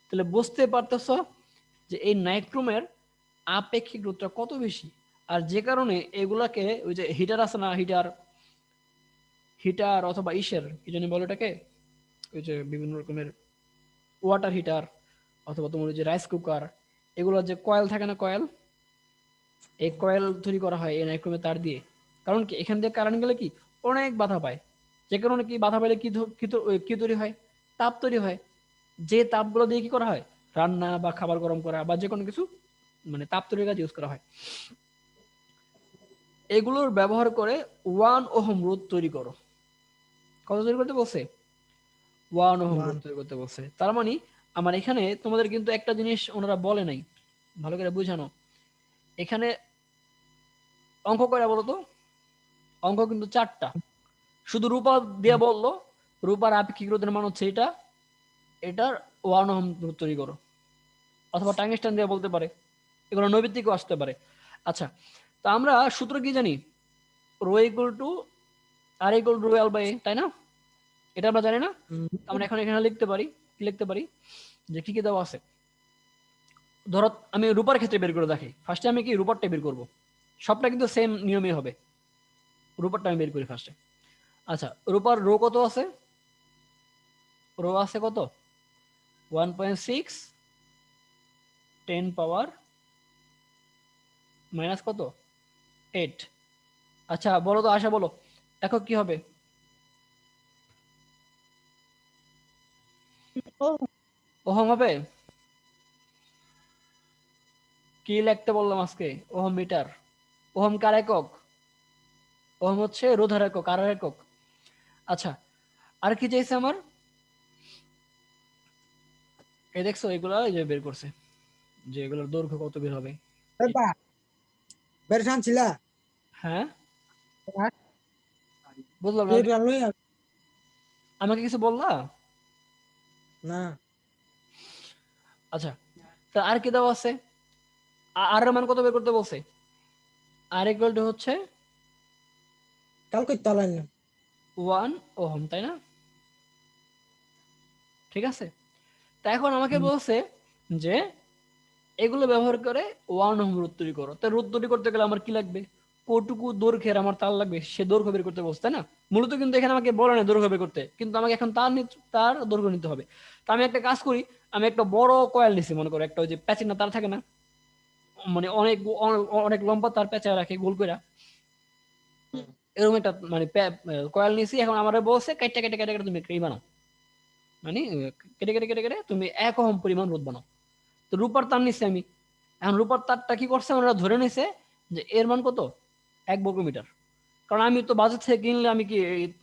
Speaker 1: তাহলে বুঝতে পারতেছ যে এই নাইক্রোমের আপেক্ষিক রোধটা কত বেশি। আর যে কারণে এগুলাকে ওই যে হিটার আছে না, হিটার হিটার অথবা ইসের কি জানি বলে এটাকে, ওই যে বিভিন্ন রকমের ওয়াটার হিটার অথবা তোমার ওই যে রাইস কুকার, এগুলো যে কয়েল থাকে না, কয়েল, এই কয়েল তৈরি করা হয় এই নাইক্রোমের তার দিয়ে। কারণ কি এখান দিয়ে কারেন্ট গেলে কি অনেক বাধা পায়, যে কারণে কি বাধা পাইলে কি তৈরি হয়, তাপ তৈরি হয়। যে তাপগুলো দিয়ে কি করা হয়, রান্না বা খাবার গরম করা বা যে কোনো কিছু মানে তাপ তৈরির কাজ ইউজ করা হয়। এগুলোর ব্যবহার করে 1 ওহম রোধ তৈরি করো। কত তৈরি করতে বলছে, 1 ওহম রোধ
Speaker 2: ওয়ান।
Speaker 1: তৈরি করতে বলছে। তার মানে আমার এখানে তোমাদের কিন্তু একটা জিনিস ওনারা বলে নাই, ভালো করে বুঝানো। এখানে অঙ্ক কয়টা বলো তো, অঙ্ক কিন্তু 4টা। শুধু রূপা দিয়ে বললো রূপার আপেক্ষিক রোধের মান হচ্ছে এটা, এটার 1 ওহম রোধ তৈরি করো। অথবা টাংস্টেন দিয়ে বলতে পারে, এগুলো নৈবিত্তিকও আসতে পারে। আচ্ছা, তো আমরা সূত্র কি জানি, rho equal to R equal to L by A, তাই না? এটা আমরা জানি না। আমরা এখন এখানে লিখতে পারি, কি লিখতে পারি, যে কি কি দেওয়া আছে। ধরো আমি রূপার ক্ষেত্রে বের করে দেখি, ফার্স্টে আমি কি রূপারটা বের করব, সবটা কিন্তু সেম নিয়মে হবে। রূপারটা আমি বের করি ফার্স্টে। আচ্ছা, রূপার রো কত আছে, রো আছে কত, 1.6, 10⁻⁻ কত, 8। আচ্ছা বলো তো, আশা বলো একক কি হবে,
Speaker 3: ও
Speaker 1: ওহম হবে। কি লিখতে বললাম আজকে, ওহম মিটার, ওহম কার একক, ওহম হচ্ছে রোধার একক, আরার একক। আচ্ছা, আর কি চাইছে আমার? এই দেখছো এগুলা এই যে বের করছে যে এগুলোর দৈর্ঘ্য কত বের হবে।
Speaker 2: বের টানছিলা
Speaker 1: হ্যাঁ, বুঝলাম না, আমাকে কিছু বললা?
Speaker 2: না
Speaker 1: আচ্ছা, তা আর কি দেওয়া আছে? আর এর মান কত বের করতে বলছে? আর ইকুয়াল টু হচ্ছে
Speaker 2: কাল করতে পারলেন না
Speaker 1: 1 ওহম, তাই না? ঠিক আছে, তা এখন আমাকে বলছে যে এগুলো ব্যবহার করে 1 ওহম রোধ তৈরি করো। তা রোধ তৈরি করতে গেলে আমার কি লাগবে? কতটুকু দৈর্ঘ্যের আমার তার লাগবে সে দৈর্ঘ্য বের করতে বলছে, তাই না? মূলত কিন্তু এখানে আমাকে বলে না দৈর্ঘ্য বের করতে, কিন্তু আমাকে এখন তার দৈর্ঘ্য নিতে হবে। তা আমি একটা কাজ করি, আমি একটা বড় কয়েল নিছি, মনে করো একটা ওই যে প্যাচিনা তার থাকে না, মানে অনেক অনেক লম্বা তার পেঁচা রাখে গোল করে, এরকম একটা মানে কয়েল নিছি। এখন আমার বলছে কেটে কেটে কেটে কেটে তুমি এই বানাও, মানে কেটে কেটে কেটে কেটে তুমি 1 ওহম পরিমাণ রোধ বানাও। তো রূপার তার নিছি আমি। এখন রূপার তারটা কি করছে, ওনারা ধরে নিছে যে এর মান কত, 1 বর্গমিটার। কারণ আমি তো বাজার থেকে কিনলে আমি কি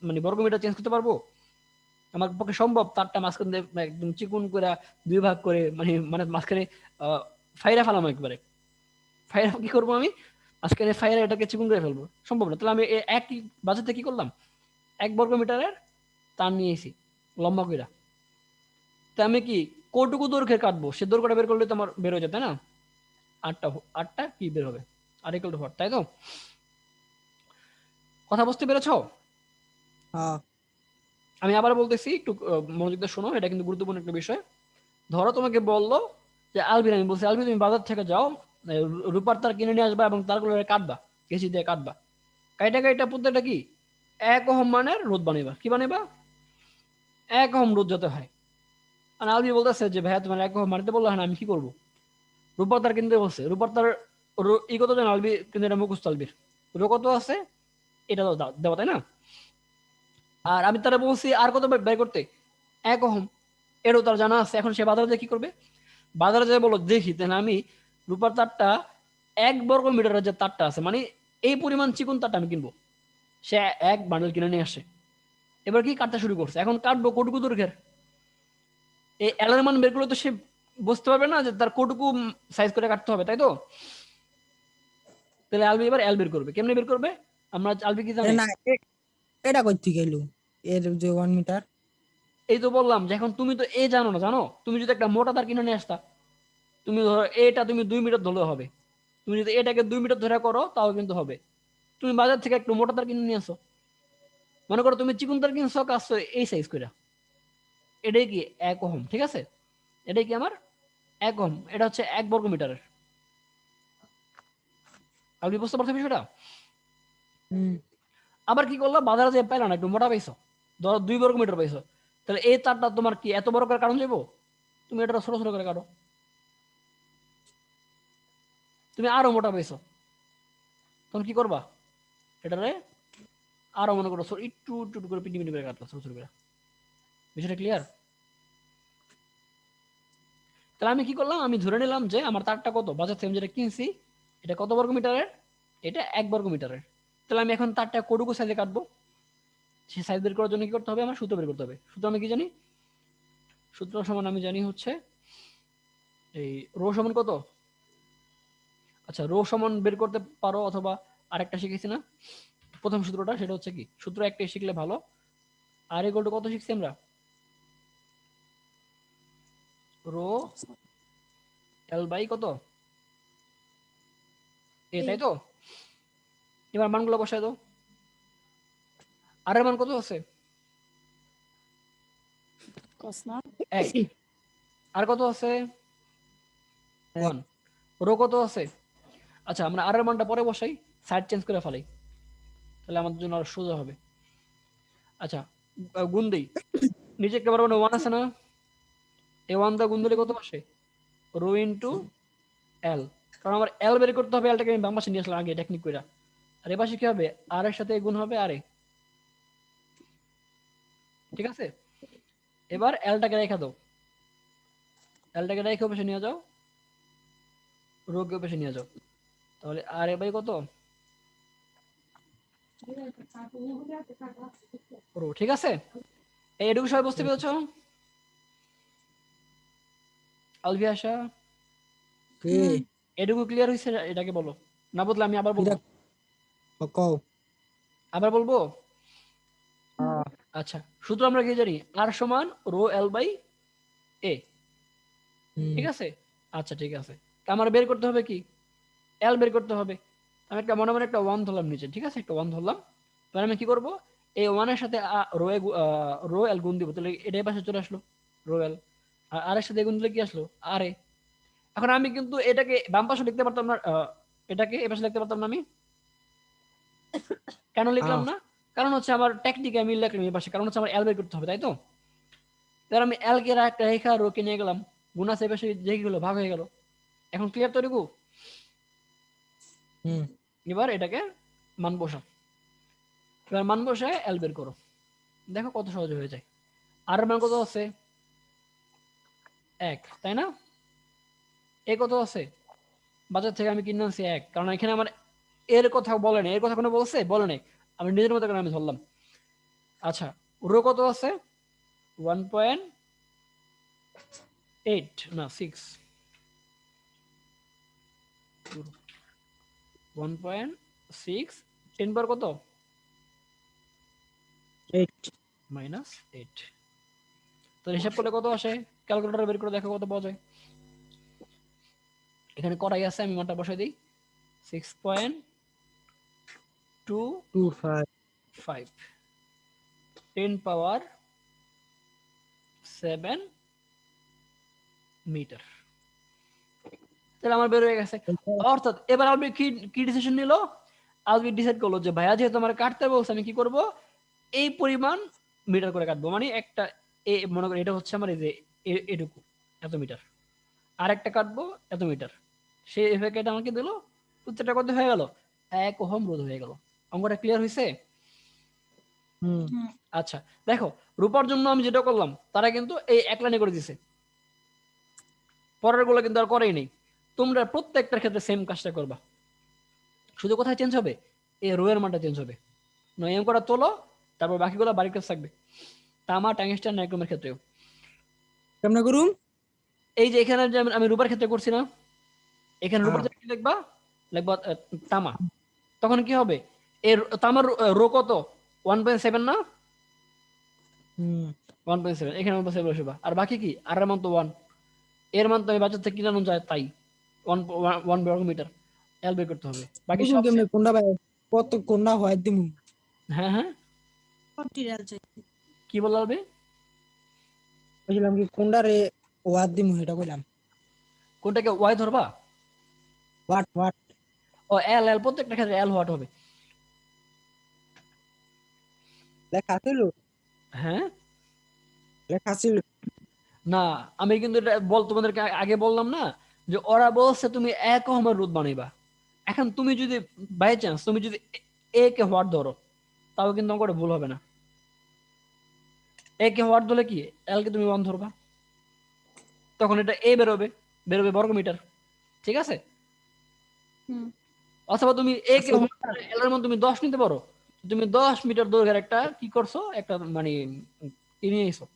Speaker 1: মানে বর্গমিটার চেঞ্জ করতে পারবো? আমার পক্ষে সম্ভব তারটা মাঝখান দিয়ে একদম চিকুন করে 2 ভাগ করে মানে মানে মাঝখানে ফাইরা ফেলাম একবারে। ফাইরা কি করবো আমি, মাঝখানে ফাইরা এটাকে চিকুন করে ফেলবো? সম্ভব না। তাহলে আমি একই বাজার থেকে কি করলাম, 1 বর্গমিটারের তার নিয়েছি লম্বা কইরা। তা আমি কি কটুকু দৈর্ঘ্যের কাটবো সে দৈর্ঘ্যটা বের করলে তো আমার বের হয়ে যায়, তাই না? আটটা, আটটা কি বের হবে, আর ইকুয়াল টু 4, তাই তো? কথা বুঝতে পেরেছো?
Speaker 2: হ্যাঁ
Speaker 1: আমি আবার বলতেছি, একটু মনোযোগ দিয়ে শোনো, এটা কিন্তু গুরুত্বপূর্ণ একটা বিষয়। ধরো তোমাকে বললো যে আলবির, আমি বলছি আলবি তুমি বাজার থেকে যাও, রূপার তার কিনে নিয়ে আসবা এবং তারগুলো কাটবা, কেচি দিয়ে কাটবা। কাইটা কাইটা প্রত্যেকটা কি 1 ওহম মানের রোধ বানাইবা। কি বানাইবা? 1 ওহম রোধ যাতে হয়। আর আলবি বলতেছে যে ভাইয়া তোমার 1 ওহম মানতে বললো, হ্যাঁ আমি কি করবো? রূপার তার কিনতে বলছে, রূপার তার ই কত জানো আলবি? কিন্তু এটা মুখস্থ আলবির, রো কত আছে এটা তো দেওয়া, তাই না? আর আমি তারা বলছি আর কত ব্যয় করতে, 1 ওহম, এরও তার জানা আছে। এখন সে বাজারে যে কি করবে, বাজারে যে বলো দেখি তাহলে আমি রূপার তারটা 1 বর্গমিটারের যে তারটা আছে, মানে এই পরিমাণ চিকন তারটা আমি কিনবো। সে এক বান্ডেল কিনে নিয়ে আসে। এবার কি কাটতে শুরু করছে, এখন কাটবো কটুকু দৈর্ঘ্যের। এই এলের মান বের করলে তো সে বুঝতে পারবে না যে তার কটুকু সাইজ করে কাটতে হবে, তাই তো? তাহলে আলবি এবার এল বের করবে। কেমনে বের করবে? আমরা আলবি কি জানে?
Speaker 2: না এটা করতে গেল এর যে 1 মিটার
Speaker 1: এই তো বললাম যে এখন তুমি তো জানো না, জানো? তুমি যদি একটা মোটা তার কিনে নিয়ে আসতা, তুমি ধরো এটা তুমি 2 মিটার ধরলেও হবে। তুমি যদি এটাকে 2 মিটার ধরে করো তাও কিন্তু হবে। তুমি বাজার থেকে একটু মোটা তার কিনে নিয়ে আসো, মনে করো তুমি চিকুন তার কিনছো, কাটছো এই সাইজ করে, এটাই কি 1 ওহম, ঠিক আছে? এটাই কি আমার 1 ওহম, এটা হচ্ছে 1 বর্গমিটারের। আপনি বুঝতে পারছেন বিষয়টা?
Speaker 2: হুম
Speaker 1: আবার কি করলো, বাজারে যে পাইলো না একটু মোটা পাইছো, ধরো 2 বর্গমিটার পাইছো, তাহলে এই তারটা তোমার কি এত বড় করে কারণ যাবো? তুমি এটা ছোট ছোট করে কাটো। তুমি আরো মোটা পাইছো, তখন কি করবা? এটারে আরো মনে করো একটু একটু একটু করে পিটি পিটি করে কাটলো ছোট ছোট করে। বিষয়টা ক্লিয়ার? তাহলে আমি কি করলাম, আমি ধরে নিলাম যে আমার তারটা কত, বাজার থেকে আমি যেটা কিনছি এটা কত বর্গমিটারের, এটা 1 বর্গমিটারের। তাহলে আমি এখন তারটা কটুকু সাইজে কাটবো, সেই সাইজ বের করার জন্য কি করতে হবে, আমার সূত্র বের করতে হবে। সূত্র আমি কি জানি? সূত্র সমান আমি জানি হচ্ছে এই রো সমান কত। আচ্ছা, রো সমান বের করতে পারো, অথবা আরেকটা শিখেছি না প্রথম সূত্রটা, সেটা হচ্ছে কি, সূত্র একটাই শিখলে ভালো। আর ইকুয়াল টু কত শিখছি আমরা, রো এল বাই কত এ, তাই তো? এবার মানগুলো বসায় দাও। আর এর মান কত আছে? এক। আর কত আছে? 1। রো কত আছে? আচ্ছা, আমরা আর এর মানটা পরে বসাই, সাইড চেঞ্জ করে ফেলাই, তাহলে আমাদের জন্য আরো সোজা হবে। আচ্ছা, গুণ দেই, নিচে একেবারে মানে 1 আছে না, এই 1 দা গুণ দিলে কত আসে, রো ইন্টু এল। কারণ আমার এল বের করতে হবে, এলটাকে আমি বাম পাশে নিয়ে আসলাম আগে টেকনিক কইরা। আর এ পাশে কি হবে, আর এর সাথে গুণ হবে আর এ, ঠিক আছে? এবার এলটাকে রেখে দাও, এলটাকে রেখে পাশে নিয়ে যাও, রো কে পাশে নিয়ে যাও। তাহলে আর এ বাই কত, রো, ঠিক আছে? এইটুকু সবাই বুঝতে পেরেছো? আলভি আশা,
Speaker 2: কে
Speaker 1: এটুকু ক্লিয়ার হয়েছে? এটাকে বলো, না বললে আমি আবার বলবো।
Speaker 2: কও
Speaker 1: আবার বলবো?
Speaker 2: হ্যাঁ
Speaker 1: আচ্ছা, সূত্র আমরা কি জানি? আর সমান রো এল বাই এ, ঠিক আছে? আচ্ছা ঠিক আছে, তা আমার বের করতে হবে কি? এল বের করতে হবে। আমি একটা মনে মনে একটা ওয়ান ধরলাম নিচে, ঠিক আছে? একটা ওয়ান ধরলাম। এবার আমি কি করব? এই ওয়ানের সাথে রো এল গুণ দিব, তাহলে এটা এই পাশে চলে আসলো রো এল, আর আর এর সাথে গুণ দিলে কি আসলো? আর এ। এখন আমি কিন্তু এটাকে বাম পাশে লিখতে পারতাম না, এটাকে এ পাশে লিখতে পারতাম না আমি? কেন লিখলাম না? কারণ হচ্ছে আমার টেকনিকে আমি লিখলাম এই পাশে, কারণ হচ্ছে আমার এল বের করতে হবে, তাই তো? এবার আমি এল কে একটা রেখা রো কে নিয়ে গেলাম, গুণ আছে এই পাশে, দেখে গেলো ভাগ হয়ে গেল। এখন ক্লিয়ার তো এটুকু? এবার এটাকে মান বসা, এবার মান বসায় এল বের করো, দেখো কত সহজে হয়ে যায়। আর এর মান কত আছে? 1, তাই না? এ কত আছে? বাজার থেকে আমি কিনে আনছি 1, কারণ এখানে আমার এর কথা বলে নাই, এর কথা কোনো বলছে? বলে নাই, আমি নিজের মতো করে আমি ধরলাম। আচ্ছা, রো কত আছে? 1.8 না 6, 1.6, 10 বার কত? -8। তো হিসাব করলে কত আসে? ক্যালকুলেটর বের করে দেখো কত পাওয়া যায়। এখানে কড়াই আছে, আমি মানটা বসাই দিই। 6.25, 10 পাওয়ার 7 মিটার। তাহলে আমার বের হয়ে গেছে। অর্থাৎ এবার আলবি কি কি ডিসিশন নিল? আলবি ডিসাইড করলো যে ভাইয়া যেহেতু আমার কাটতে বলছে, আমি কি করব? এই পরিমাণ মিটার করে কাটবো, মানে একটা মনে করি এটা হচ্ছে আমার এই যে এটুকু এত মিটার, আর একটা কাটবো এত মিটার, সে এভাবে কেটে আমাকে দিল। উত্তরটা কত হয়ে গেল? 1 ওহম রোধ হয়ে গেল। অঙ্কটা ক্লিয়ার হয়েছে? আচ্ছা, দেখো রূপার জন্য আমি যেটা করলাম, তারা কিন্তু এই এক লাইনে করে দিছে, পরের গুলো কিন্তু আর করেই নেই। তোমরা প্রত্যেকটার ক্ষেত্রে সেম কাজটা করবা, শুধু কোথায় চেঞ্জ হবে? এই রো এর মানটা চেঞ্জ হবে। নয় করা তোলো, তারপর বাকিগুলো বাড়ির কাছে থাকবে। তামা, ট্যাংস্টান, নাইক্রোমের ক্ষেত্রেও
Speaker 2: কেমনে করুম?
Speaker 1: এই যে এখানে যে আমি রূপার ক্ষেত্রে করছি না, এখানে রূপার
Speaker 2: হ্যাঁ
Speaker 1: জায়গায় কি লিখবা? লিখবা তামা। তখন কি হবে? এর তামার রো কত? 1.7 না? 1.7, এখানে 1.7 বসবা। আর বাকি কি? আর এর মান তো 1, এর মান তো আমি বাজার থেকে কিনে আনুন যায়, তাই 1 বর্গ মিটার এল বের করতে হবে, বাকি
Speaker 2: বুঝুন
Speaker 1: সব
Speaker 2: কেমনে
Speaker 1: same।
Speaker 2: কোনটা ভাই কত কোনটা হয় দিমু?
Speaker 1: হ্যাঁ হ্যাঁ, কি বললা হবে?
Speaker 2: বুঝলাম কি কোনটা রে ওয়াট দিমু এটা কইলাম।
Speaker 1: কোনটাকে ওয়াই ধরবা?
Speaker 2: ওয়াট
Speaker 1: ও এল, এল প্রত্যেকটা ক্ষেত্রে এল ওয়াট হবে।
Speaker 2: লেখা ছিল,
Speaker 1: হ্যাঁ,
Speaker 2: লেখা ছিল।
Speaker 1: না আমি কিন্তু এটা তোমাদেরকে আগে বললাম না, যে ওরা বলছে তুমি 1 ওহমের রোধ বানাইবা। এখন তুমি যদি বাই চান্স তুমি যদি এ কে ওয়াট ধরো, তাও কিন্তু আমার ভুল হবে না। এ কে ওয়াট ধরলে কি, এল কে তুমি 1 ধরবা, তখন এটা এ বেরোবে, বেরোবে বর্গ মিটার, ঠিক আছে? অথবা তুমি এ কে
Speaker 2: আচ্ছা
Speaker 1: ওয়াট ধরে এল এর মান তুমি 10 নিতে পারো। তুমি 10 মিটার দৈর্ঘ্যের একটা কি করছো, একটা মানে ই নিয়ে এসো,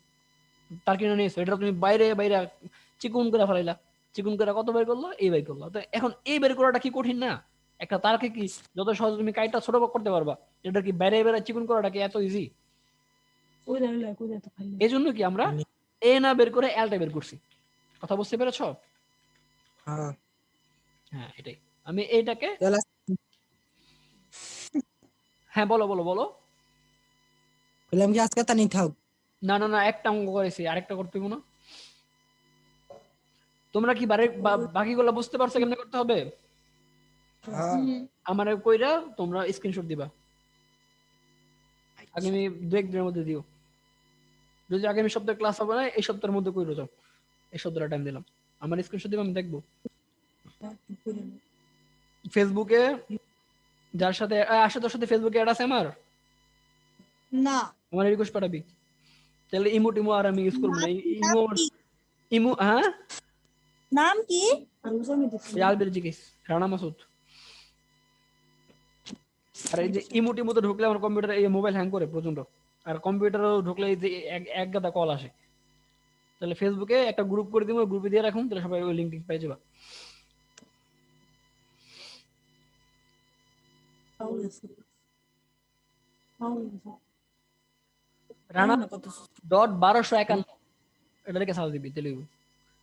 Speaker 1: তার কিনে নিয়ে এসো, এটা তুমি বাইরে বাইরে চিকুন করে ফেলাইলা, চিকুন করে কত বের করলো? এই বের করলো। তো এখন এই বের করাটা কি কঠিন না? একটা তারকে কি যত সহজে তুমি কাইটা ছোট করতে পারবা, এটা কি বাইরে বাইরে চিকুন করাটা কি এত ইজি? এই জন্য কি আমরা এ না বের করে এলটা বের করছি। কথা বুঝতে পেরেছো?
Speaker 2: হ্যাঁ
Speaker 1: হ্যাঁ এটাই। আমি এইটাকে,
Speaker 2: তাহলে
Speaker 1: হ্যাঁ বলো বলো বলো।
Speaker 2: বললাম কি আজকে তা নিয়ে থাক।
Speaker 1: না না না, একটা অঙ্ক করেছি, আরেকটা করতে হবে না। তোমরা কি বাকিগুলো বুঝতে পারছো কেমনে করতে হবে?
Speaker 2: হ্যাঁ
Speaker 1: আমারে কইরা তোমরা স্ক্রিনশট দিবা আগামী 2-1 দিনের মধ্যে দিও। যদি আগামী সপ্তাহে ক্লাস হবে না, এই সপ্তাহের মধ্যে কইরো যাও। এই সপ্তাহটা টাইম দিলাম, আমার স্ক্রিনশট দিবা, আমি দেখবো। ফেসবুকে যার সাথে তোর সাথে ফেসবুকে অ্যাড আছে আমার,
Speaker 3: না,
Speaker 1: আমার রিকোয়েস্ট পাঠাবি, তাহলে ইমো টিমো আর আমি ইউজ করবো না।
Speaker 3: নাম নাম
Speaker 1: ইমো,
Speaker 3: কি?
Speaker 1: ইমো হ্যাঁ,
Speaker 3: নাম কি?
Speaker 1: আলবের জিকিস, রানা মাসুদ। আর এই যে ইমোটি মতো ঢুকলে আমার কম্পিউটারে এই মোবাইল হ্যাং করে প্রচন্ড, আর কম্পিউটারও ঢুকলে এই যে এক গাদা কল আসে। তাহলে ফেসবুকে একটা গ্রুপ করে দিব, গ্রুপে দিয়ে রাখুন, তাহলে সবাই ওই লিঙ্ক পেয়ে যাবা। রানা ডট 1251, এটা থেকে সার্চ দিবি তাহলে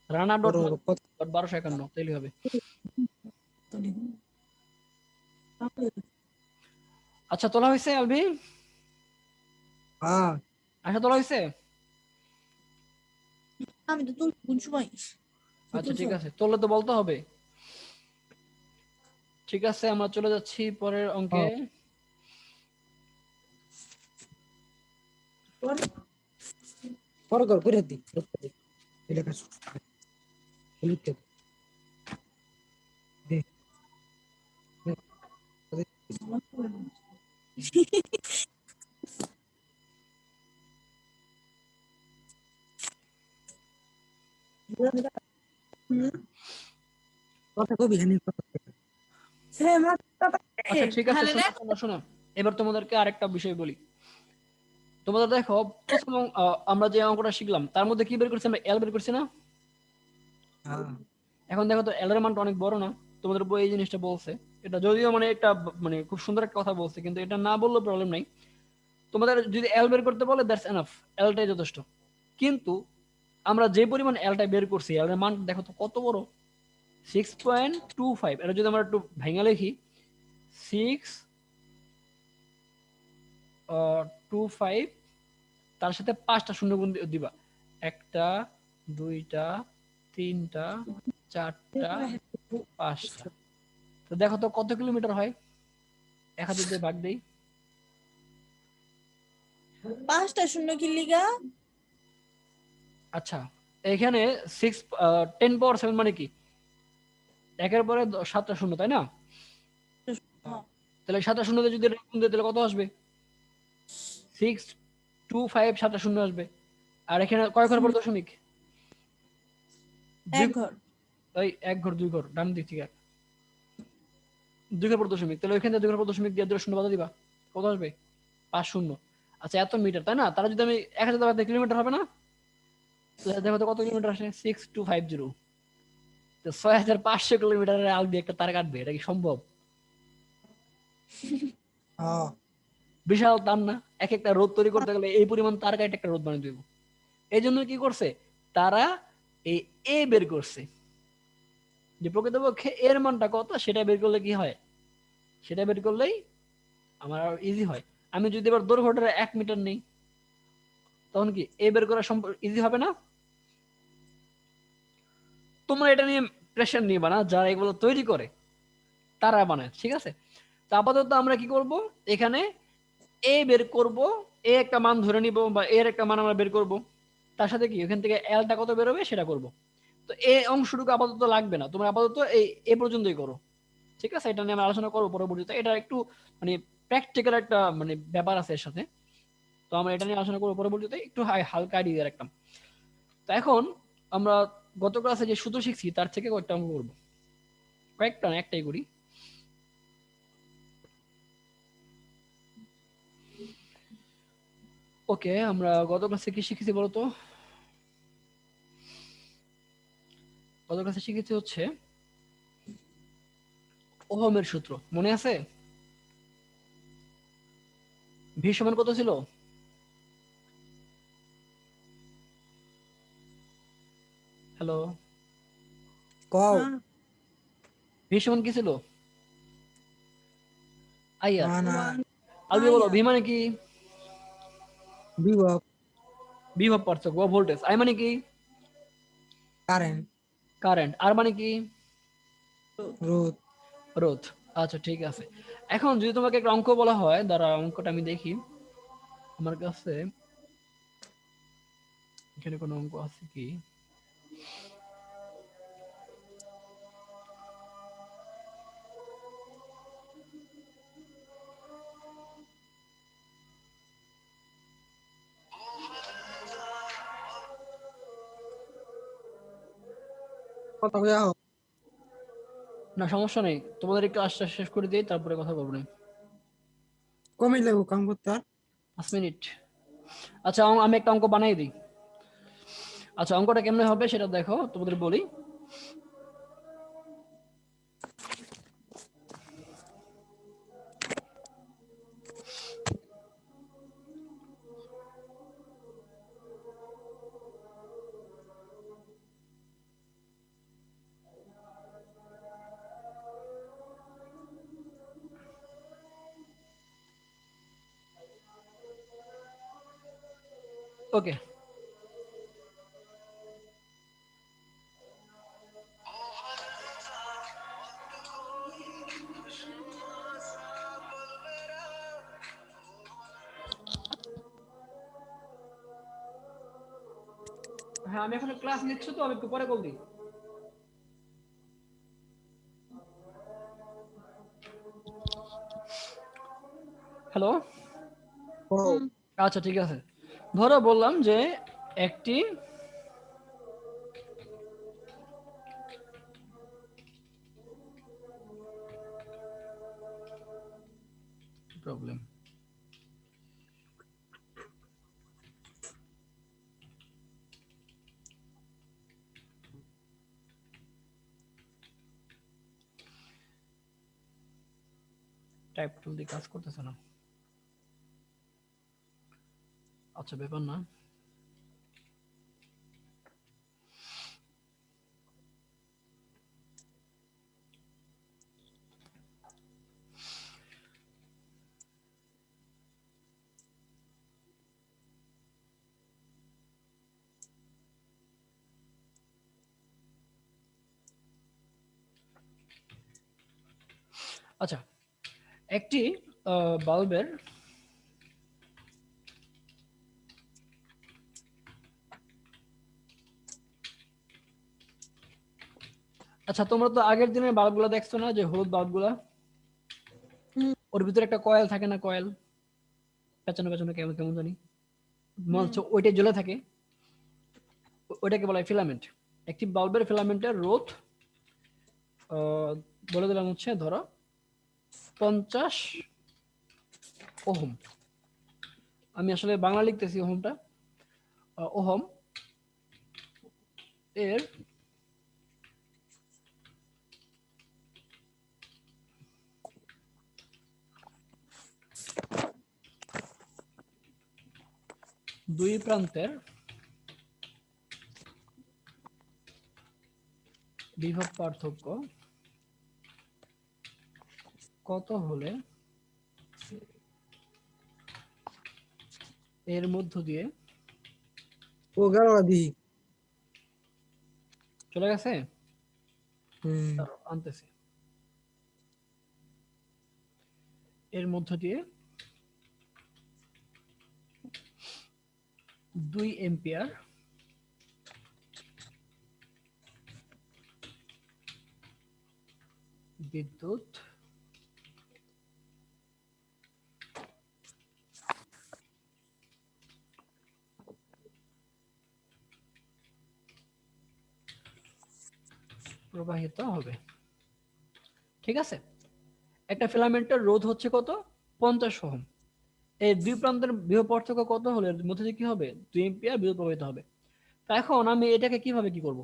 Speaker 1: রানা ডট
Speaker 2: ওর কত
Speaker 1: 1251 তাহলে হবে। আচ্ছা তোলা হয়েছে আলবি?
Speaker 2: হ্যাঁ
Speaker 1: আচ্ছা তোলা হয়েছে।
Speaker 3: আমি তো তুল কোন সময়
Speaker 1: আচ্ছা ঠিক আছে, তোলে তো বলতে হবে। ঠিক আছে, আমরা চলে যাচ্ছি পরের অঙ্কে।
Speaker 2: হ্যাঁ। পরে কর করে দি এটা কাজ লিখতে দে কথা কবি খানি কথা
Speaker 1: আচ্ছা ঠিক আছে, শোনো শোনো শোনো, এবার তোমাদেরকে আরেকটা বিষয় বলি। তোমাদের দেখো প্রথম আমরা যে অঙ্কটা শিখলাম তার মধ্যে কি বের করছি আমরা? এল বের করছি না?
Speaker 2: হ্যাঁ
Speaker 1: এখন দেখো তো এল এর মানটা অনেক বড় না? তোমাদের বই এই জিনিসটা বলছে। এটা যদিও মানে একটা মানে খুব সুন্দর একটা কথা বলছে, কিন্তু এটা না বললেও প্রবলেম নাই। তোমাদের যদি এল বের করতে বলে দ্যাটস এনাফ, এলটাই যথেষ্ট। কিন্তু আমরা যে পরিমাণ এলটা বের করছি, এল এর মান দেখো তো কত বড়, 6.25। এটা যদি আমরা একটু ভেঙে লিখি, 6.25, তার সাথে 5টা শূন্য গুণ দিবা, একটা, দুইটা, তিনটা, চারটা, 5টা। তো দেখো তো কত কিলোমিটার হয়, 1000 দিয়ে ভাগ দেই।
Speaker 3: 5টা শূন্য কি লিগা?
Speaker 1: আচ্ছা, এখানে 10 পাওয়ার 7 মানে কি, একের পরে 7টা শূন্য, তাই না? তাহলে 7টা শূন্য দিয়ে যদি এটা গুণ দিই তাহলে কত আসবে? 625, 7টা শূন্য আসবে। আর এখানে কয় ঘর পর দশমিক?
Speaker 3: এক ঘর।
Speaker 1: ওই এক ঘর, দুই ঘর, ডান দিক থেকে 2 ঘর পর দশমিক, তাহলে ওইখানে 2 ঘর পর দশমিক দিয়ে 2 শূন্য বাদ দিবা, কত আসবে? 5 শূন্য। আচ্ছা এত মিটার, তাই না? তাহলে যদি আমি 1000 বাদ দিই কিলোমিটার হবে না? তাহলে দেখো তো কত কিলোমিটার আসে, 6250। তো 6500 কিলোমিটারের আল দিয়ে একটা তার কাটবে, এটা কি সম্ভব?
Speaker 2: হ্যাঁ
Speaker 1: বিশাল তার না? এক একটা রোদ তৈরি করতে গেলে এই পরিমাণ তার কাটে একটা রোদ বানিয়ে দেবো। এই জন্য কি করছে তারা, এই এ বের করছে, যে প্রকৃতপক্ষে এর মানটা কত সেটা বের করলে কি হয়, সেটা বের করলেই আমার ইজি হয়। আমি যদি এবার দৈর্ঘ্যটা 1 মিটার নেই, তখন কি এ বের করা ইজি হবে না? তোমরা এটা নিয়ে প্রেশার নিবা না, যারা এগুলো তৈরি করে তারা বানায়, ঠিক আছে? তো আপাতত আমরা কি করব, এখানে এ বের করব, এ একটা মান ধরে নিব, বা এর একটা মান আমরা বের করব, তার সাথে কি এখান থেকে এলটা কত বেরোবে সেটা করব। তো এই অংশটুকু আপাতত লাগবে না, তোমরা আপাতত এই এ পর্যন্তই করো, ঠিক আছে? এটা নিয়ে আমরা আলোচনা করবো পরবর্তীতে, এটা একটু মানে প্র্যাকটিক্যাল একটা মানে ব্যাপার আছে এর সাথে। তো আমরা এটা নিয়ে আলোচনা করবো পরবর্তীতে, একটু হালকা আইডিয়া রাখতাম। তো এখন আমরা গত ক্লাসে যে সূত্র শিখছি তার থেকে কয়েকটা অঙ্ক করবো, কয়েকটা না, একটাই করি। ওকে, আমরা গত ক্লাসে কি শিখেছি বলতো? গত ক্লাসে শিখেছি হচ্ছে ওহমের সূত্র, মনে আছে? ভি সমান কত ছিল? হ্যালো,
Speaker 2: কও
Speaker 1: ভি সমান কি ছিল? আইয়ার।
Speaker 2: না না
Speaker 1: আলবি বলো, ভি মানে কি?
Speaker 2: বিভব
Speaker 1: বিভব পার্থক্য বা ভোল্টেজ। আই মানে কি?
Speaker 2: Current
Speaker 1: current. আর মানে কি?
Speaker 2: রোদ
Speaker 1: রোধ। আচ্ছা ঠিক আছে। এখন যদি তোমাকে একটা অঙ্ক বলা হয়, দাঁড়া অঙ্কটা আমি দেখি আমার কাছে এখানে কোনো অঙ্ক আছে কি।
Speaker 2: কথা কইয়া হোক
Speaker 1: না সমস্যা নেই, তোমাদের একটু আশ্বাস শেষ করে দিই তারপরে কথা বলবো না।
Speaker 2: কমই লাগবো কাম করতে আর
Speaker 1: 5 মিনিট। আচ্ছা আমি একটা অঙ্ক বানাই দিই। আচ্ছা অঙ্কটা কেমনে হবে সেটা দেখো, তোমাদের বলি। ওকে, হ্যাঁ আমি এখন ক্লাস নিচ্ছি, তো আমি একটু পরে কল দিই। হ্যালো।
Speaker 2: ও
Speaker 1: আচ্ছা ঠিক আছে, ধরো বললাম যে একটি প্রবলেম, টাইপ টুল দিয়ে কাজ করতেছে না। আচ্ছা ব্যাপার না। আচ্ছা একটি বাল্বের আচ্ছা তোমরা তো আগের দিনের বাল্বগুলো দেখছো না, যে হলুদ বাল্বগুলা,
Speaker 3: হুম।
Speaker 1: ওর ভিতরে একটা কয়েল থাকে না, কয়েল পেঁচানো পেঁচানো কেমন কেমন জানি, মনে হচ্ছে ওইটাই জ্বলে থাকে, ওইটাকে বলা হয় ফিলামেন্ট। একটি বাল্বের ফিলামেন্টের রোধ বলে দিলাম হচ্ছে ধরো 50 ওহম। আমি আসলে বাংলা লিখতেছি ওহমটা, ওহম এর দুই প্রান্তের বিভব পার্থক্য কত হলে এর মধ্য দিয়ে
Speaker 2: ও গেল দি
Speaker 1: চলে গেছে,
Speaker 2: হুম
Speaker 1: দাঁড়াও, আনতেছি। এর মধ্য দিয়ে 2 এম্পিয়ার বিদ্যুৎ প্রবাহিত হবে। ঠিক আছে, একটা ফিলামেন্টের রোধ হচ্ছে কত, 50 ওহম। এই দুই প্রান্তের বিভব পার্থক্য কত হলে এর মধ্যে দিয়ে কি হবে, 2 এম্পিয়ার বিদ্যুৎ প্রবাহিত হবে। তো এখন আমি এটাকে কিভাবে কি করব?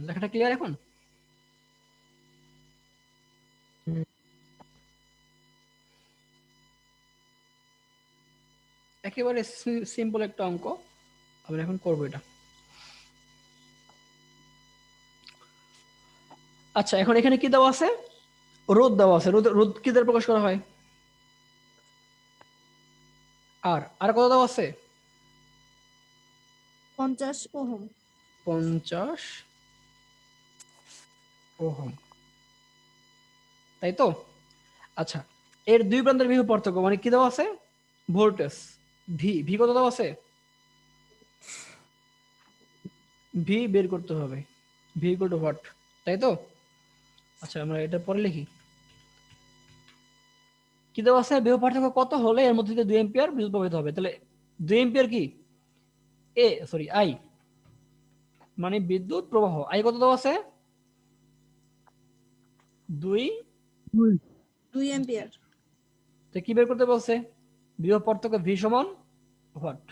Speaker 1: লেখাটা ক্লিয়ার এখন?
Speaker 2: হুম
Speaker 1: একেবারে সিম্পল একটা অঙ্ক, আমরা এখন করবো এটা। আচ্ছা এখন এখানে কি দেওয়া আছে, রোধ দেওয়া আছে। রোধ রোধ কি দ্বারা প্রকাশ করা হয়, আর আর কত দেওয়া আছে,
Speaker 3: 50 ওহম।
Speaker 1: 50 ওহম, তাই তো? আচ্ছা এর দুই প্রান্তের বিভব পার্থক্য মানে কি দেওয়া আছে, ভোল্টেজ ভি, ভি কত দেওয়া আছে, ভি বের করতে হবে, ভি ইকুয়াল টু হোয়াট, তাই তো? আচ্ছা আমরা এটা পরে লিখি। কি দেওয়া আছে? বিভব পার্থক্য কত হলে এর মধ্যে দিয়ে 2 এম্পিয়ার বিদ্যুৎ প্রবাহিত হবে? তাহলে 2 এম্পিয়ার কি আই, মানে বিদ্যুৎ প্রবাহ। আই কত দেওয়া আছে? 2।
Speaker 3: 2 এম্পিয়ার।
Speaker 1: তো কি বের করতে বলছে? বিভব পার্থক্য ভি সমান হোয়াট?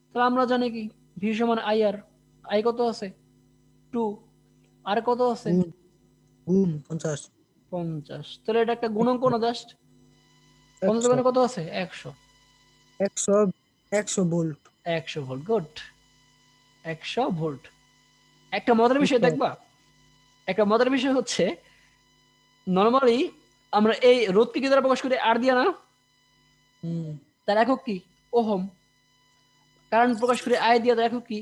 Speaker 1: তাহলে আমরা জানি কি ভি সমান আই আর। আই কত আছে? 2। আর কত আছে?
Speaker 2: গুণ গুণ 50
Speaker 1: 50। তাহলে এটা একটা গুণাঙ্ক না জাস্ট? 50
Speaker 2: 100
Speaker 1: দোকানে কত আছে? 100।
Speaker 2: 100 100 ভোল্ট
Speaker 1: 100 ভোল্ট, গুড। 100 ভোল্ট। একটা মজার বিষয়
Speaker 2: 100
Speaker 1: দেখবা, একটা মজার বিষয় হচ্ছে নরমালি আমরা এই রোধকে কি দ্বারা প্রকাশ করি? আর দিয়া না?
Speaker 2: হুম
Speaker 1: তার একক কি? ওহম। কারেন্ট প্রকাশ করি আই দিয়া, তার একক কি?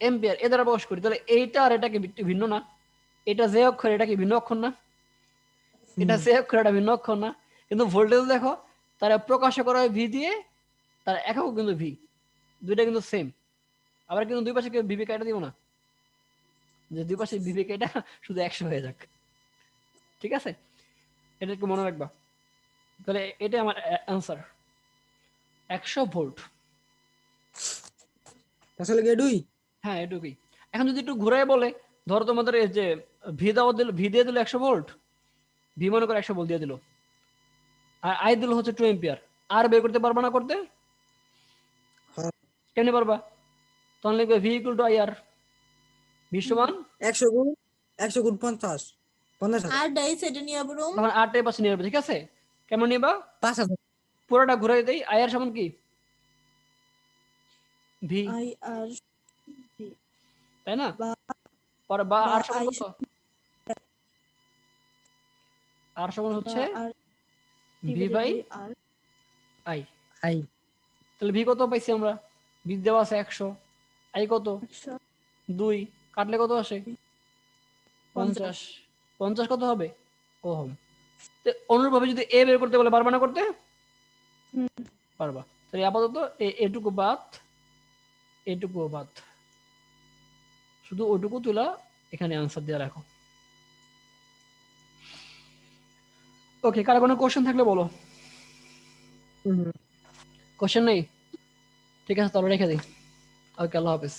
Speaker 1: এম্পিয়ার। এ দ্বারা প্রকাশ করি। তাহলে এইটা আর এটা কি ভিন্ন না? এটা যে অক্ষর, এটা কি ভিন্ন অক্ষর না? এটা
Speaker 2: হুম
Speaker 1: যে অক্ষর, এটা ভিন্ন অক্ষর না? কিন্তু ভোল্টেজ দেখো, তারা প্রকাশ করা হয় ভি দিয়ে, তার একক কিন্তু ভি। দুইটা কিন্তু সেম। আবার কিন্তু দুই পাশে কেউ ভিভি কাটা দিব না, যে দুই পাশে ভিভি কাটা শুধু 100 হয়ে যাক। ঠিক আছে, এটা একটু মনে রাখবা। তাহলে এটা আমার অ্যান্সার, 100 ভোল্ট।
Speaker 2: আসলে কি দুই
Speaker 1: হ্যাঁ এটুকুই। এখন যদি একটু ঘুরাই বলে, ধরো তোমাদের এই যে ভি দেওয়া দিল, ভি দিয়ে দিল 100 ভোল্ট, ভি মনে করে 100 ভোল্ট দিয়ে দিল, আর আই দিল হচ্ছে 2 এম্পিয়ার। আর বের করতে পারবা না? করতে
Speaker 2: হ্যাঁ
Speaker 1: কেমনে পারবা? তখন লিখবে V equal to I R. V সমান
Speaker 2: 100 গুণ 100 গুণ 50 50,000
Speaker 3: আর ডাই সেটা নিয়ে বরং
Speaker 1: তখন 8 পাশে নিয়ে যাবে। ঠিক আছে, কেমন নিবা?
Speaker 2: 5,000
Speaker 1: পুরোটা ঘুরাই দেই। আই আর সমান কি? ভি,
Speaker 3: আই আর
Speaker 1: তাই না?
Speaker 3: বা
Speaker 1: পরে বা
Speaker 3: বা
Speaker 1: আর সমান
Speaker 3: আই
Speaker 1: কত? আর সমান
Speaker 3: বা
Speaker 1: হচ্ছে
Speaker 3: আর
Speaker 1: ভি বাই
Speaker 3: আর
Speaker 1: আই।
Speaker 2: আই
Speaker 1: তাহলে ভি কত পাইছি আমরা? ভি দেওয়া আছে 100, আই কত?
Speaker 3: 100
Speaker 1: 2, কাটলে কত আসে?
Speaker 3: 50।
Speaker 1: 50। 50 কত হবে? ওহম। তো অনুরূপভাবে যদি এ বের করতে বলে, পারবা না করতে?
Speaker 3: হুম,
Speaker 1: পারবা। তাহলে আপাতত এটুকু বাদ, এটুকু বাদ, শুধু ওটুকু তুলা এখানে আনসার দিয়ে রাখো। ওকে, কারো কোনো কোশ্চেন থাকলে বলো।
Speaker 2: হুম
Speaker 1: কোশ্চেন নেই? ঠিক আছে, তাহলে রেখে দিই। ওকে, আল্লাহ হাফেজ।